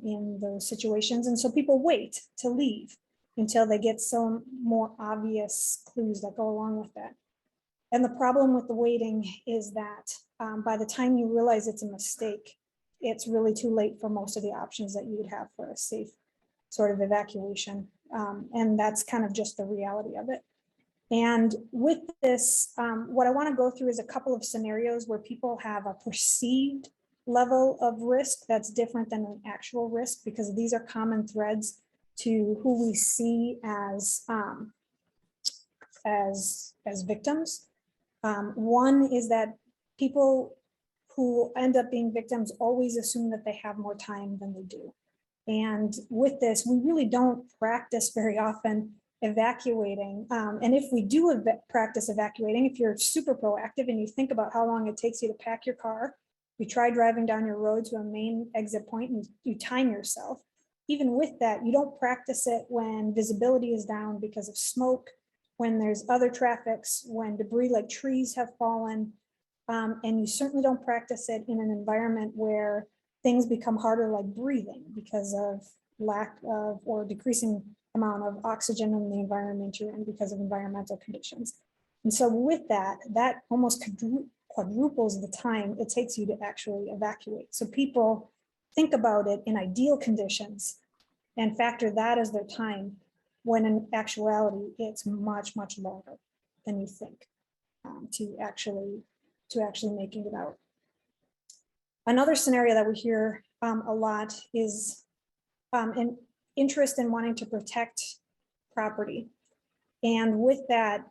in those situations. And so people wait to leave until they get some more obvious clues that go along with that. And the problem with the waiting is that by the time you realize it's a mistake, it's really too late for most of the options that you would have for a safe sort of evacuation. And that's kind of just the reality of it. And with this, what I want to go through is a couple of scenarios where people have a perceived level of risk that's different than an actual risk, because these are common threads to who we see as victims. One is that people who end up being victims always assume that they have more time than they do. And with this, we really don't practice very often evacuating. And if we do practice evacuating, if you're super proactive and you think about how long it takes you to pack your car, you try driving down your road to a main exit point and you time yourself. Even with that, you don't practice it when visibility is down because of smoke, when there's other traffics, when debris like trees have fallen. And you certainly don't practice it in an environment where things become harder, like breathing, because of lack of or decreasing amount of oxygen in the environment you're in because of environmental conditions. And so with that, that almost quadruples the time it takes you to actually evacuate. So people think about it in ideal conditions and factor that as their time, when in actuality, it's much, much longer than you think to actually making it out. Another scenario that we hear a lot is an interest in wanting to protect property. And with that,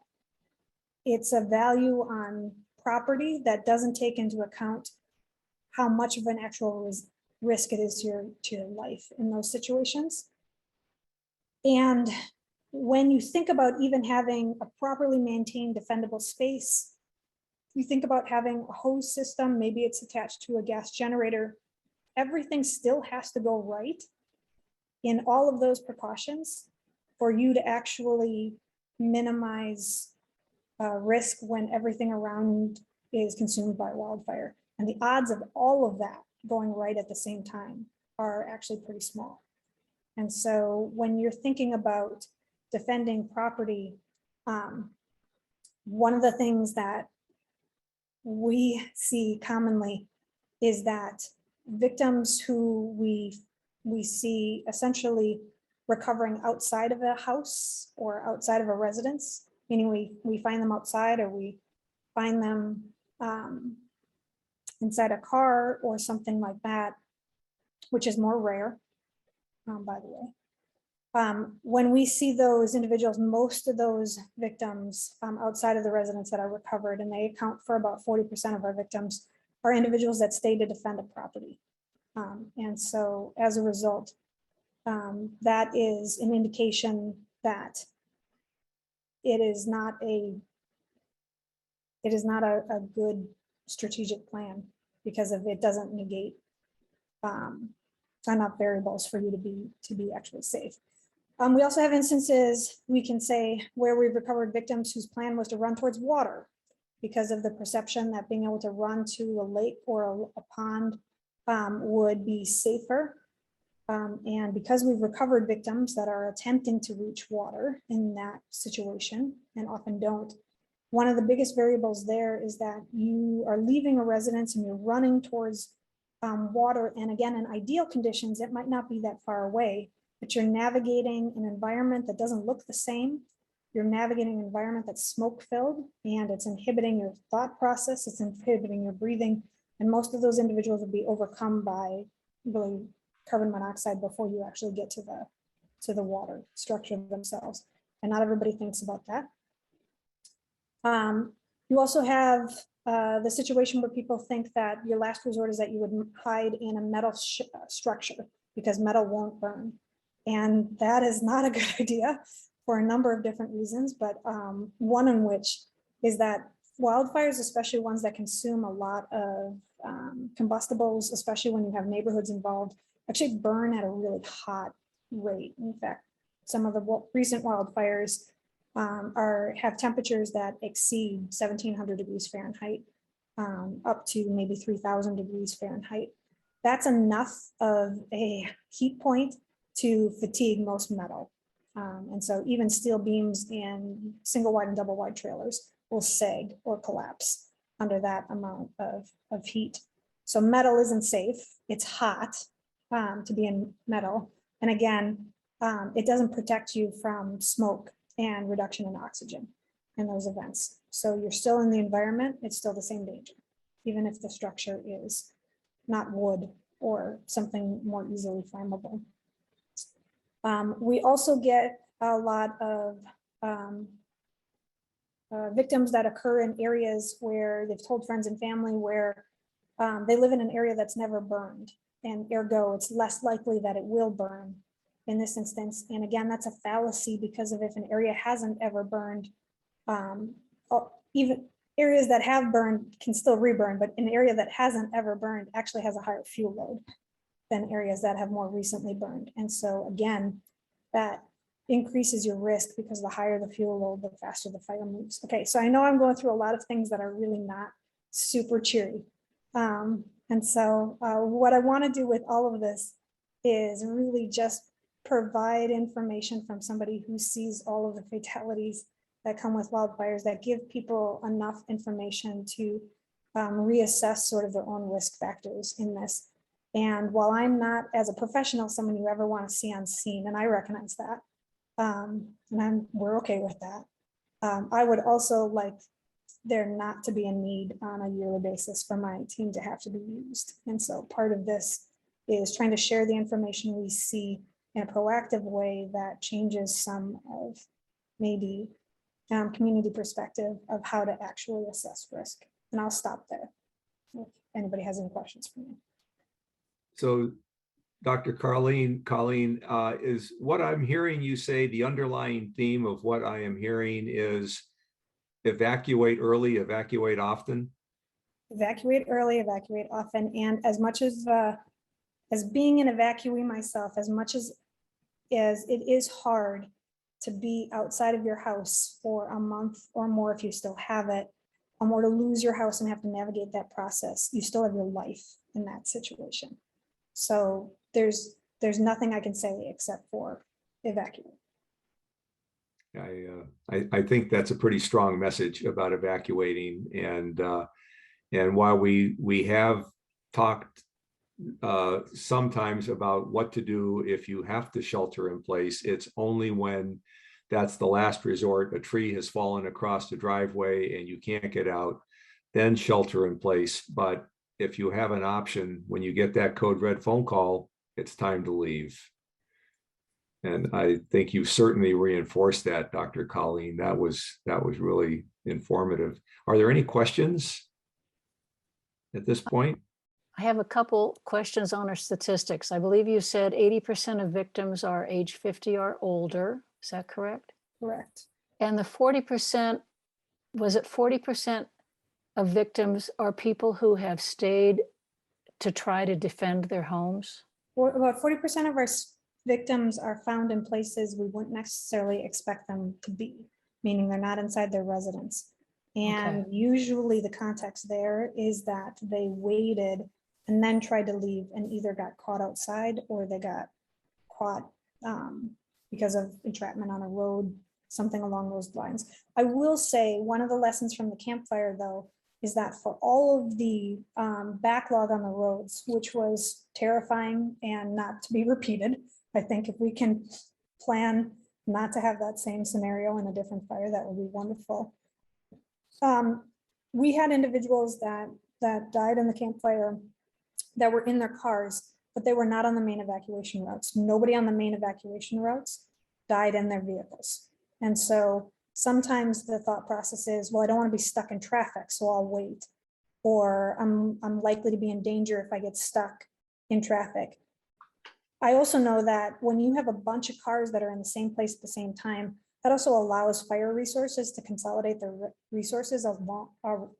it's a value on property that doesn't take into account how much of an actual risk it is to your life in those situations. And when you think about even having a properly maintained defendable space, you think about having a hose system, maybe it's attached to a gas generator, everything still has to go right in all of those precautions for you to actually minimize risk when everything around is consumed by wildfire. And the odds of all of that going right at the same time are actually pretty small. And so when you're thinking about defending property, one of the things that we see commonly is that victims who we see essentially recovering outside of a house or outside of a residence, meaning we find them outside, or we find them inside a car or something like that, which is more rare, by the way. When we see those individuals, most of those victims outside of the residence that are recovered, and they account for about 40% of our victims, are individuals that stay to defend a property. And so as a result, that is an indication that it is not a good strategic plan, because if it doesn't negate enough variables for you to be actually safe. We also have instances, we can say, where we've recovered victims whose plan was to run towards water because of the perception that being able to run to a lake or a pond would be safer. And because we've recovered victims that are attempting to reach water in that situation and often don't, one of the biggest variables there is that you are leaving a residence and you're running towards water. And again, in ideal conditions, it might not be that far away, but you're navigating an environment that doesn't look the same. You're navigating an environment that's smoke filled, and it's inhibiting your thought process. It's inhibiting your breathing. And most of those individuals will be overcome by really carbon monoxide before you actually get to the water structure themselves. And not everybody thinks about that. You also have the situation where people think that your last resort is that you would hide in a metal structure because metal won't burn. And that is not a good idea for a number of different reasons, but one in which is that wildfires, especially ones that consume a lot of combustibles, especially when you have neighborhoods involved, actually burn at a really hot rate. In fact, some of the recent wildfires have temperatures that exceed 1700 degrees Fahrenheit, up to maybe 3000 degrees Fahrenheit. That's enough of a heat point to fatigue most metal. And so even steel beams in single wide and double wide trailers will sag or collapse under that amount of heat. So metal isn't safe. It's hot to be in metal. And again, it doesn't protect you from smoke and reduction in oxygen in those events. So you're still in the environment, it's still the same danger, even if the structure is not wood or something more easily flammable. We also get a lot of victims that occur in areas where they've told friends and family where they live in an area that's never burned, and ergo it's less likely that it will burn in this instance. And again, that's a fallacy, because if an area hasn't ever burned, even areas that have burned can still reburn, but an area that hasn't ever burned actually has a higher fuel load than areas that have more recently burned. And so again, that increases your risk, because the higher the fuel load, the faster the fire moves. Okay, so I know I'm going through a lot of things that are really not super cheery. And so what I want to do with all of this is really just provide information from somebody who sees all of the fatalities that come with wildfires, that give people enough information to reassess sort of their own risk factors in this. And while I'm not, as a professional, someone you ever want to see on scene, and I recognize that, and we're okay with that, I would also like there not to be a need on a yearly basis for my team to have to be used. And so part of this is trying to share the information we see in a proactive way that changes some of maybe community perspective of how to actually assess risk. And I'll stop there if anybody has any questions for me. So Dr. Colleen, is what I'm hearing you say, the underlying theme of what I am hearing is evacuate early, evacuate often? Evacuate early, evacuate often. And as much as as being an evacuee myself, as much as it is hard to be outside of your house for a month or more if you still have it, or to lose your house and have to navigate that process, you still have your life in that situation. So there's nothing I can say except for evacuate. I think that's a pretty strong message about evacuating, and while we have talked sometimes about what to do if you have to shelter in place, it's only when that's the last resort, a tree has fallen across the driveway and you can't get out, then shelter in place. But if you have an option, when you get that code red phone call, it's time to leave. And I think you certainly reinforced that, Dr. Colleen. That was really informative. Are there any questions at this point? I have a couple questions on our statistics. I believe you said 80% of victims are age 50 or older. Is that correct? Correct. And the 40%, was it 40% of victims are people who have stayed to try to defend their homes? Well, about 40% of our victims are found in places we wouldn't necessarily expect them to be, meaning they're not inside their residence. And usually the context there is that they waited and then tried to leave and either got caught outside or they got caught because of entrapment on a road, something along those lines. I will say one of the lessons from the CalFire, though, is that for all of the backlog on the roads, which was terrifying and not to be repeated, I think if we can plan not to have that same scenario in a different fire, that would be wonderful. We had individuals that died in the CalFire that were in their cars, but they were not on the main evacuation routes. Nobody on the main evacuation routes died in their vehicles. And so sometimes the thought process is, well, I don't want to be stuck in traffic, so I'll wait. Or I'm likely to be in danger if I get stuck in traffic. I also know that when you have a bunch of cars that are in the same place at the same time, that also allows fire resources to consolidate their resources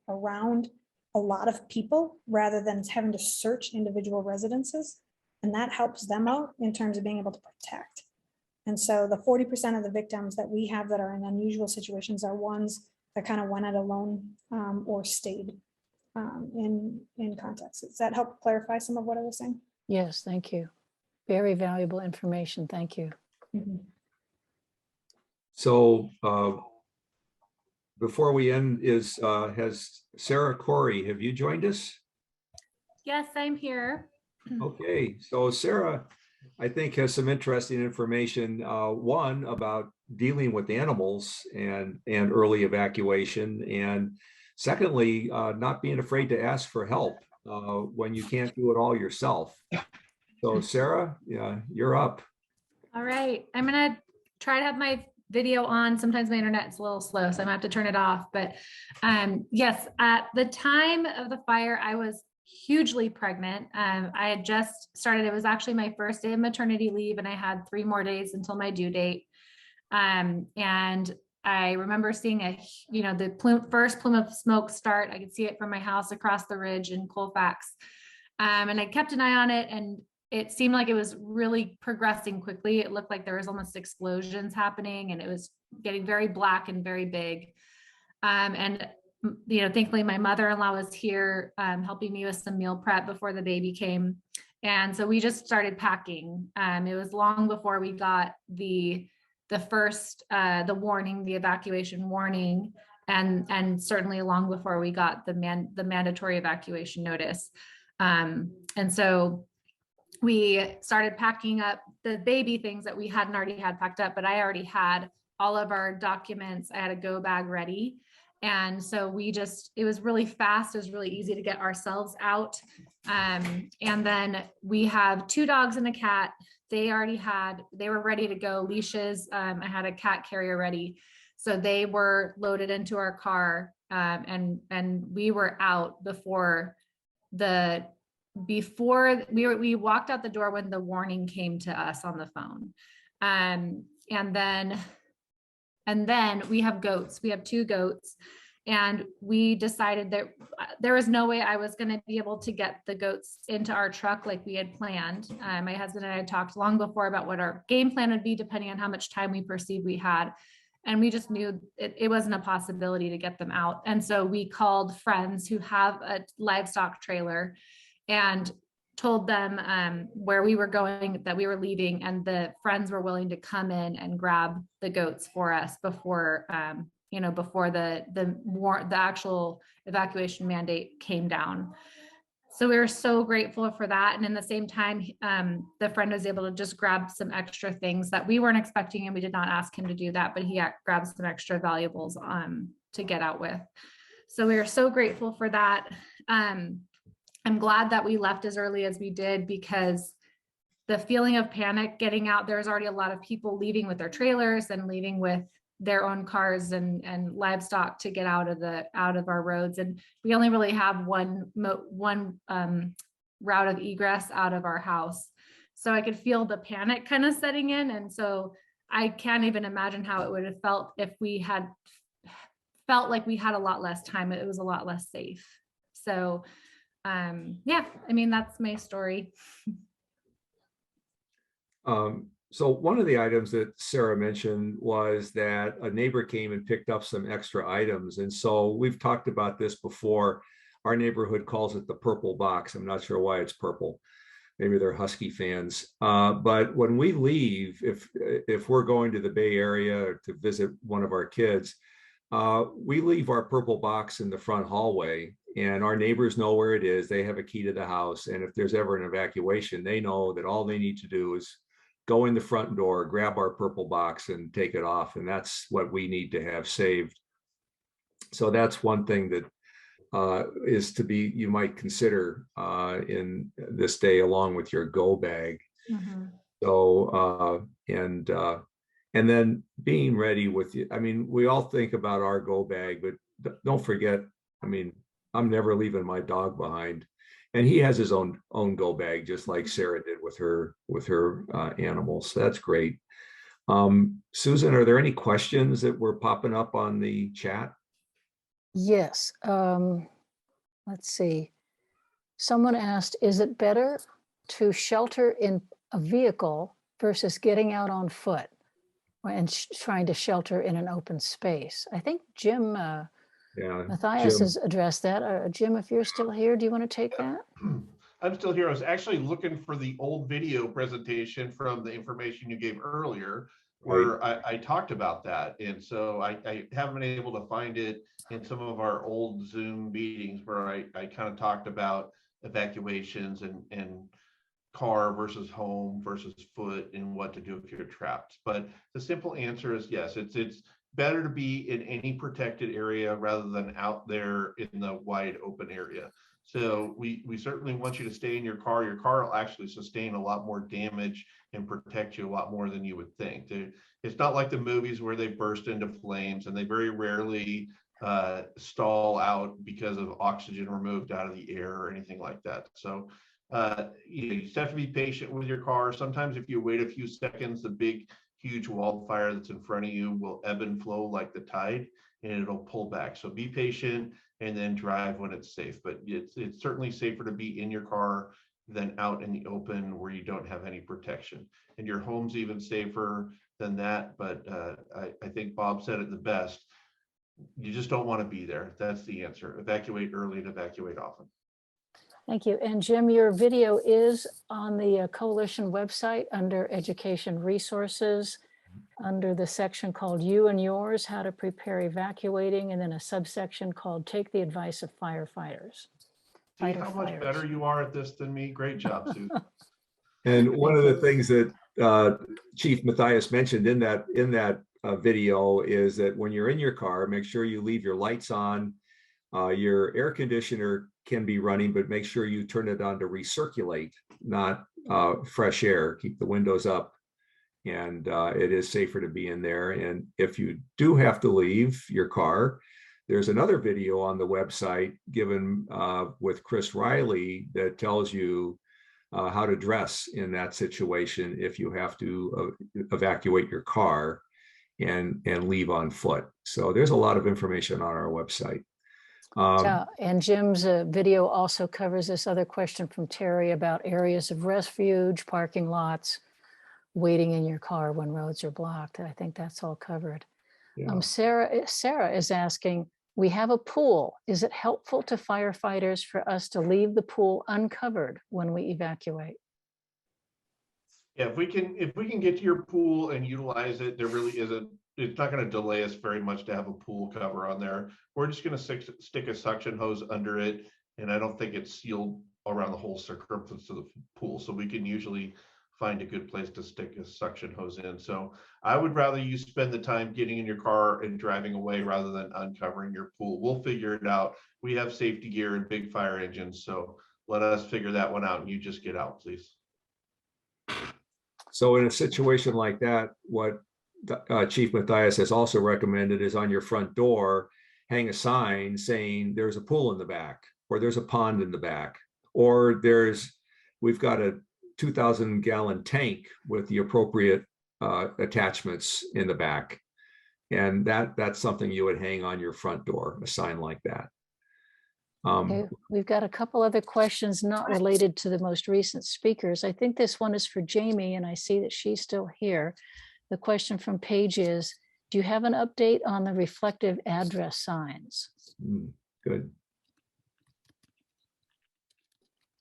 around a lot of people rather than having to search individual residences. And that helps them out in terms of being able to protect. And so the 40% of the victims that we have that are in unusual situations are ones that kind of went it alone or stayed in context. Does that help clarify some of what I was saying? Yes, thank you. Very valuable information. Thank you. Mm-hmm. So before we end, has Sara, Cory, have you joined us? Yes, I'm here. Okay, so Sara, I think, has some interesting information. One, about dealing with animals and early evacuation, and secondly, not being afraid to ask for help when you can't do it all yourself. So Sara, yeah, you're up. All right, I'm gonna try to have my video on. Sometimes my internet's a little slow, so I'm gonna have to turn it off. But yes, at the time of the fire, I was hugely pregnant. I had just started, it was actually my first day of maternity leave, and I had 3 more days until my due date. And I remember seeing the first plume of smoke start. I could see it from my house across the ridge in Colfax. And I kept an eye on it, and it seemed like it was really progressing quickly. It looked like there was almost explosions happening, and it was getting very black and very big. And thankfully my mother-in-law was here helping me with some meal prep before the baby came. And so we just started packing. It was long before we got the first, the warning, the evacuation warning, and certainly long before we got the mandatory evacuation notice. And so we started packing up the baby things that we hadn't already had packed up, but I already had all of our documents. I had a go bag ready. And so it was really fast. It was really easy to get ourselves out. And then we have 2 dogs and a cat. They were ready to go. Leashes. I had a cat carrier ready. So they were loaded into our car. And we were out before we walked out the door when the warning came to us on the phone. And then we have goats. We have 2 goats. And we decided that there was no way I was going to be able to get the goats into our truck like we had planned. My husband and I had talked long before about what our game plan would be, depending on how much time we perceived we had. And we just knew it wasn't a possibility to get them out. And so we called friends who have a livestock trailer and told them where we were going, that we were leaving, and the friends were willing to come in and grab the goats for us before, before the actual evacuation mandate came down. So we were so grateful for that. And in the same time, the friend was able to just grab some extra things that we weren't expecting, and we did not ask him to do that, but he grabbed some extra valuables to get out with. So we are so grateful for that. I'm glad that we left as early as we did, because the feeling of panic getting out, there's already a lot of people leaving with their trailers and leaving with their own cars and livestock to get out of our roads. And we only really have one route of egress out of our house. So I could feel the panic kind of setting in. And so I can't even imagine how it would have felt if we had felt like we had a lot less time. It was a lot less safe. So yeah, I mean, that's my story. So one of the items that Sara mentioned was that a neighbor came and picked up some extra items. And so we've talked about this before. Our neighborhood calls it the purple box. I'm not sure why it's purple. Maybe they're Husky fans. But when we leave, if we're going to the Bay Area to visit one of our kids, we leave our purple box in the front hallway, and our neighbors know where it is. They have a key to the house. And if there's ever an evacuation, they know that all they need to do is go in the front door, grab our purple box and take it off. And that's what we need to have saved. So that's one thing that is to be, you might consider in this day, along with your go bag. Mm-hmm. So, and then being ready with you. I mean, we all think about our go bag, but don't forget, I mean, I'm never leaving my dog behind. And he has his own go bag, just like Sara did with her animals. So that's great. Susan, are there any questions that were popping up on the chat? Yes. Let's see. Someone asked, is it better to shelter in a vehicle versus getting out on foot and trying to shelter in an open space? I think Jim Mathias has addressed that. Jim, if you're still here, do you want to take that? I'm still here. I was actually looking for the old video presentation from the information you gave earlier, where I talked about that. And so I haven't been able to find it in some of our old Zoom meetings where I kind of talked about evacuations and car versus home versus foot and what to do if you're trapped. But the simple answer is yes, it's better to be in any protected area rather than out there in the wide open area. So we certainly want you to stay in your car. Your car will actually sustain a lot more damage and protect you a lot more than you would think. It's not like the movies where they burst into flames, and they very rarely stall out because of oxygen removed out of the air or anything like that. So you just have to be patient with your car. Sometimes if you wait a few seconds, the big, huge wildfire that's in front of you will ebb and flow like the tide, and it'll pull back. So be patient and then drive when it's safe. But it's certainly safer to be in your car than out in the open where you don't have any protection. And your home's even safer than that. But I think Bob said it the best. You just don't want to be there. That's the answer. Evacuate early and evacuate often. Thank you. And Jim, your video is on the Coalition website under Education Resources, under the section called You and Yours, How to Prepare Evacuating, and then a subsection called Take the Advice of Firefighters. See how much better you are at this than me? Great job, Sue. And one of the things that Chief Mathias mentioned in that video is that when you're in your car, make sure you leave your lights on. Your air conditioner can be running, but make sure you turn it on to recirculate, not fresh air. Keep the windows up, and it is safer to be in there. And if you do have to leave your car, there's another video on the website given with Chris Riley that tells you how to dress in that situation if you have to evacuate your car and leave on foot. So there's a lot of information on our website. Yeah, and Jim's video also covers this other question from Terry about areas of refuge, parking lots, waiting in your car when roads are blocked. I think that's all covered. Yeah. Sara is asking, we have a pool. Is it helpful to firefighters for us to leave the pool uncovered when we evacuate? Yeah, if we can get to your pool and utilize it, there really isn't, it's not going to delay us very much to have a pool cover on there. We're just going to stick a suction hose under it, and I don't think it's sealed around the whole circumference of the pool, so we can usually find a good place to stick a suction hose in. So I would rather you spend the time getting in your car and driving away rather than uncovering your pool. We'll figure it out. We have safety gear and big fire engines, so let us figure that one out, and you just get out, please. So in a situation like that, what Chief Mathias has also recommended is on your front door, hang a sign saying there's a pool in the back, or there's a pond in the back, or we've got a 2,000-gallon tank with the appropriate attachments in the back. And that's something you would hang on your front door, a sign like that. Okay, we've got a couple other questions not related to the most recent speakers. I think this one is for Jamie, and I see that she's still here. The question from Paige is, do you have an update on the reflective address signs? Good.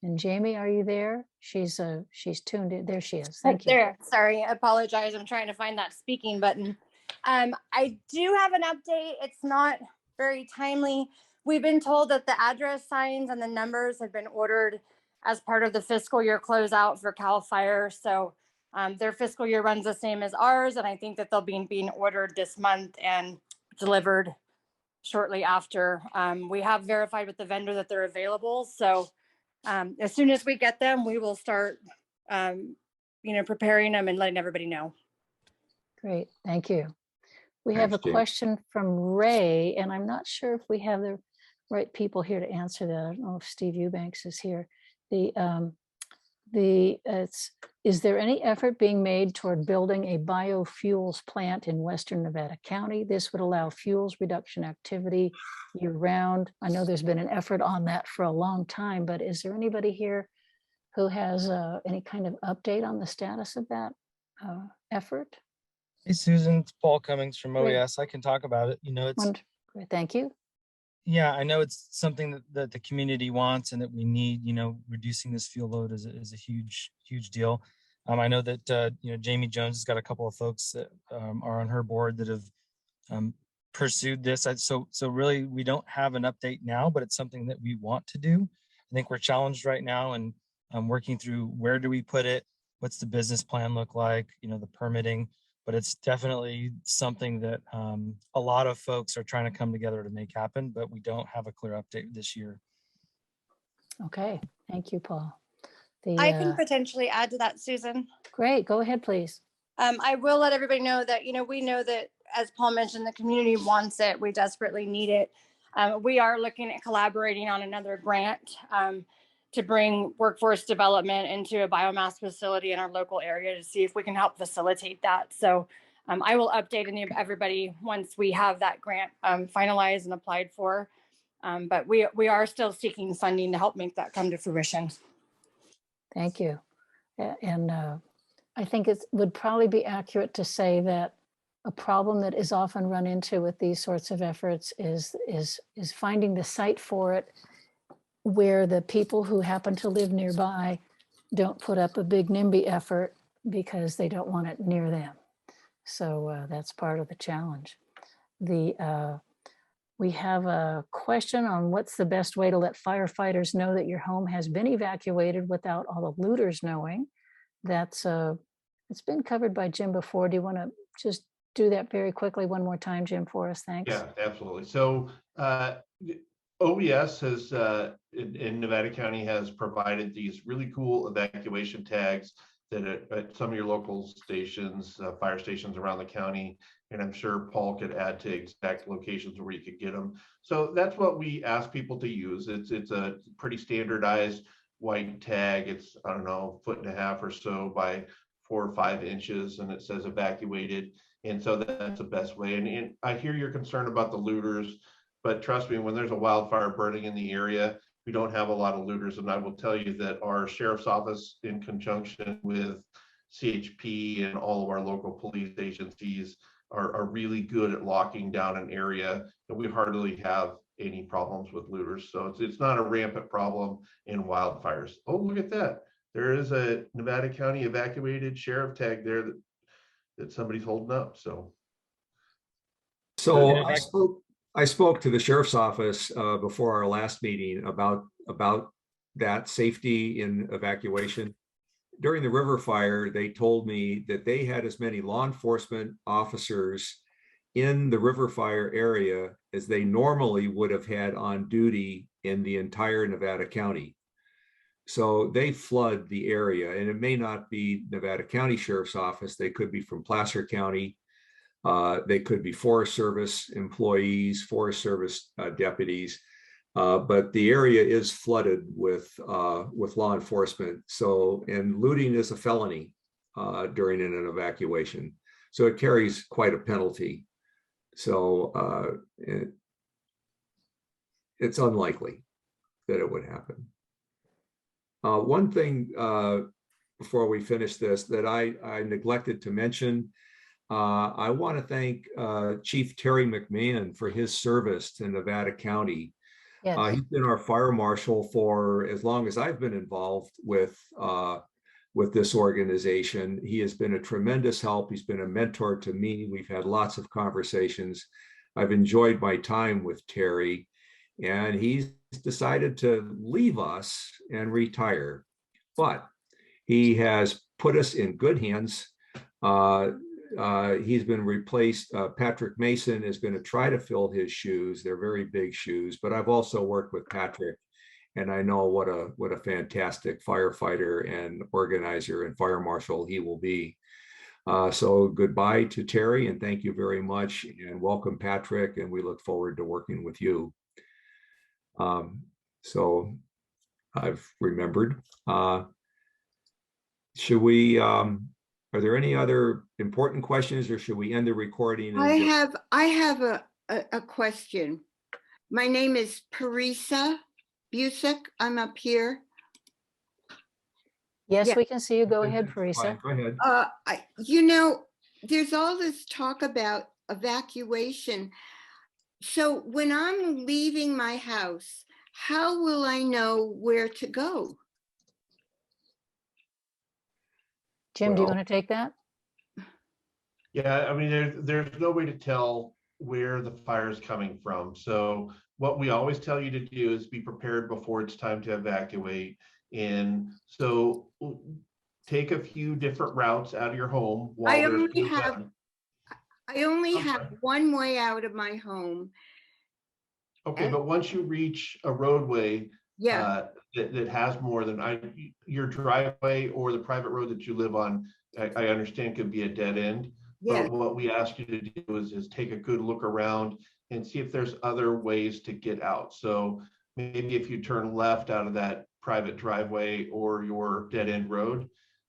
And Jamie, are you there? She's tuned in. There she is. Thank you. There. Sorry, I apologize. I'm trying to find that speaking button. I do have an update. It's not very timely. We've been told that the address signs and the numbers have been ordered as part of the fiscal year closeout for CalFire. So their fiscal year runs the same as ours, and I think that they'll be being ordered this month and delivered shortly after. We have verified with the vendor that they're available. So as soon as we get them, we will start, preparing them and letting everybody know. Great, thank you. We have a question from Ray, and I'm not sure if we have the right people here to answer that. I don't know if Steve Eubanks is here. Is there any effort being made toward building a biofuels plant in Western Nevada County? This would allow fuels reduction activity year round. I know there's been an effort on that for a long time, but is there anybody here who has any kind of update on the status of that effort? Hey, Susan, it's Paul Cummings from OES. I can talk about it. Great, thank you. Yeah, I know it's something that the community wants and that we need. Reducing this fuel load is a huge deal. I know that Jamie Jones has got a couple of folks that are on her board that have pursued this. So really, we don't have an update now, but it's something that we want to do. I think we're challenged right now, and working through where do we put it, what's the business plan look like, the permitting. But it's definitely something that a lot of folks are trying to come together to make happen, but we don't have a clear update this year. Okay, thank you, Paul. I can potentially add to that, Susan. Great, go ahead, please. I will let everybody know that, we know that, as Paul mentioned, the community wants it. We desperately need it. We are looking at collaborating on another grant to bring workforce development into a biomass facility in our local area to see if we can help facilitate that. So I will update everybody once we have that grant finalized and applied for. But we are still seeking funding to help make that come to fruition. Thank you. And I think it would probably be accurate to say that a problem that is often run into with these sorts of efforts is finding the site for it, where the people who happen to live nearby don't put up a big NIMBY effort because they don't want it near them. So that's part of the challenge. We have a question on what's the best way to let firefighters know that your home has been evacuated without all the looters knowing. It's been covered by Jim before. Do you want to just do that very quickly one more time, Jim, for us? Thanks. Yeah, absolutely. So OES has in Nevada County has provided these really cool evacuation tags that at some of your local stations, fire stations around the county, and I'm sure Paul could add to exact locations where you could get them. So that's what we ask people to use. It's a pretty standardized white tag. It's, I don't know, 1.5 feet or so by 4 or 5 inches, and it says evacuated. And so that's the best way. And I hear your concern about the looters, But trust me, when there's a wildfire burning in the area, we don't have a lot of looters. And I will tell you that our sheriff's office, in conjunction with CHP and all of our local police agencies, are really good at locking down an area, and we hardly have any problems with looters. So it's not a rampant problem in wildfires. Oh, look at that. There is a Nevada County evacuated sheriff tag there that somebody's holding up. So I spoke to the sheriff's office before our last meeting about that safety in evacuation. During the river fire, they told me that they had as many law enforcement officers in the river fire area as they normally would have had on duty in the entire Nevada County. So they flood the area, and it may not be Nevada County Sheriff's Office. They could be from Placer County. They could be Forest Service employees, Forest Service deputies. But the area is flooded with law enforcement. So, and looting is a felony during an evacuation. So it carries quite a penalty. So it's unlikely that it would happen. One thing before we finish this that I neglected to mention, I want to thank Chief Terry McMahon for his service to Nevada County. Yes. He's been our fire marshal for as long as I've been involved with this organization. He has been a tremendous help. He's been a mentor to me. We've had lots of conversations. I've enjoyed my time with Terry, and he's decided to leave us and retire. But he has put us in good hands. He's been replaced. Patrick Mason is going to try to fill his shoes. They're very big shoes, but I've also worked with Patrick, and I know what a fantastic firefighter and organizer and fire marshal he will be. So goodbye to Terry, and thank you very much, and welcome Patrick, and we look forward to working with you. So I've remembered. Should we? Are there any other important questions, or should we end the recording? I have a question. My name is Parisa Busick. I'm up here. Yes, Yeah. we can see you. Go ahead, Parisa. Go ahead. There's all this talk about evacuation. So when I'm leaving my house, how will I know where to go? Jim, do you want to take that? yeah, I mean, there's no way to tell where the fire is coming from. So what we always tell you to do is be prepared before it's time to evacuate. And so take a few different routes out of your home. I only have one way out of my home. Okay, but once you reach a roadway that has more than your driveway or the private road that you live on, I understand could be a dead end. Yeah. But what we ask you to do is take a good look around and see if there's other ways to get out. So maybe if you turn left out of that private driveway or your dead end road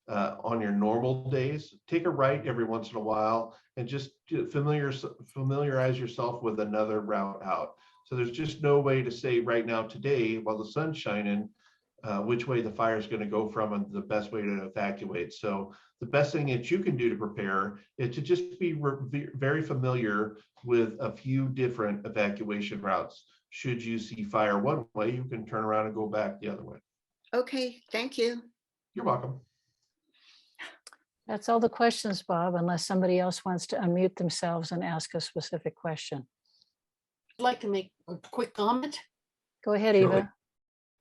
on your normal days, take a right every once in a while and just familiarize yourself with another route out. So there's just no way to say right now today, while the sun's shining, which way the fire is going to go from and the best way to evacuate. So the best thing that you can do to prepare is to just be very familiar with a few different evacuation routes. Should you see fire one way, you can turn around and go back the other way. Okay, thank you. You're welcome. That's all the questions, Bob, unless somebody else wants to unmute themselves and ask a specific question. I'd like to make a quick comment. Go ahead, Sure. Eva.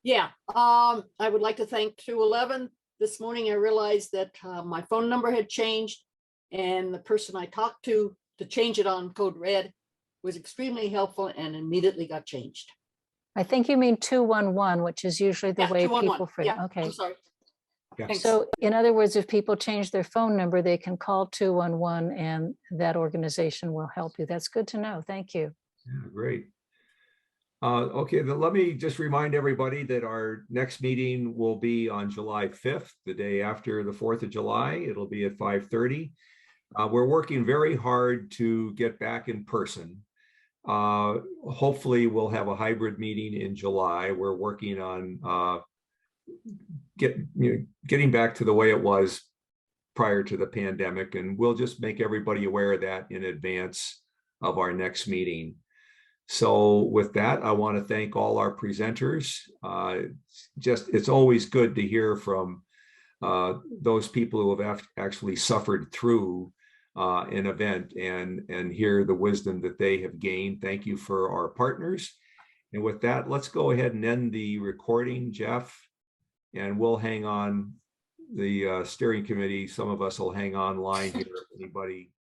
Yeah, I would like to thank 211. This morning I realized that my phone number had changed, and the person I talked to change it on Code Red was extremely helpful and immediately got changed. I think you mean 211, which is usually the way 211. people. Yeah, Okay. I'm sorry. Yeah. Thanks. So in other words, if people change their phone number, they can call 211 and that organization will help you. That's good to know. Thank you. Yeah, great. Okay, then let me just remind everybody that our next meeting will be on July 5th, the day after the 4th of July. It'll be at 5:30. We're working very hard to get back in person. Hopefully we'll have a hybrid meeting in July. We're working on getting back to the way it was prior to the pandemic, and we'll just make everybody aware of that in advance of our next meeting. So with that, I want to thank all our presenters. It's always good to hear from those people who have actually suffered through an event and hear the wisdom that they have gained. Thank you for our partners. And with that, let's go ahead and end the recording, Jeff, and we'll hang on the steering committee. Some of us will hang online here if anybody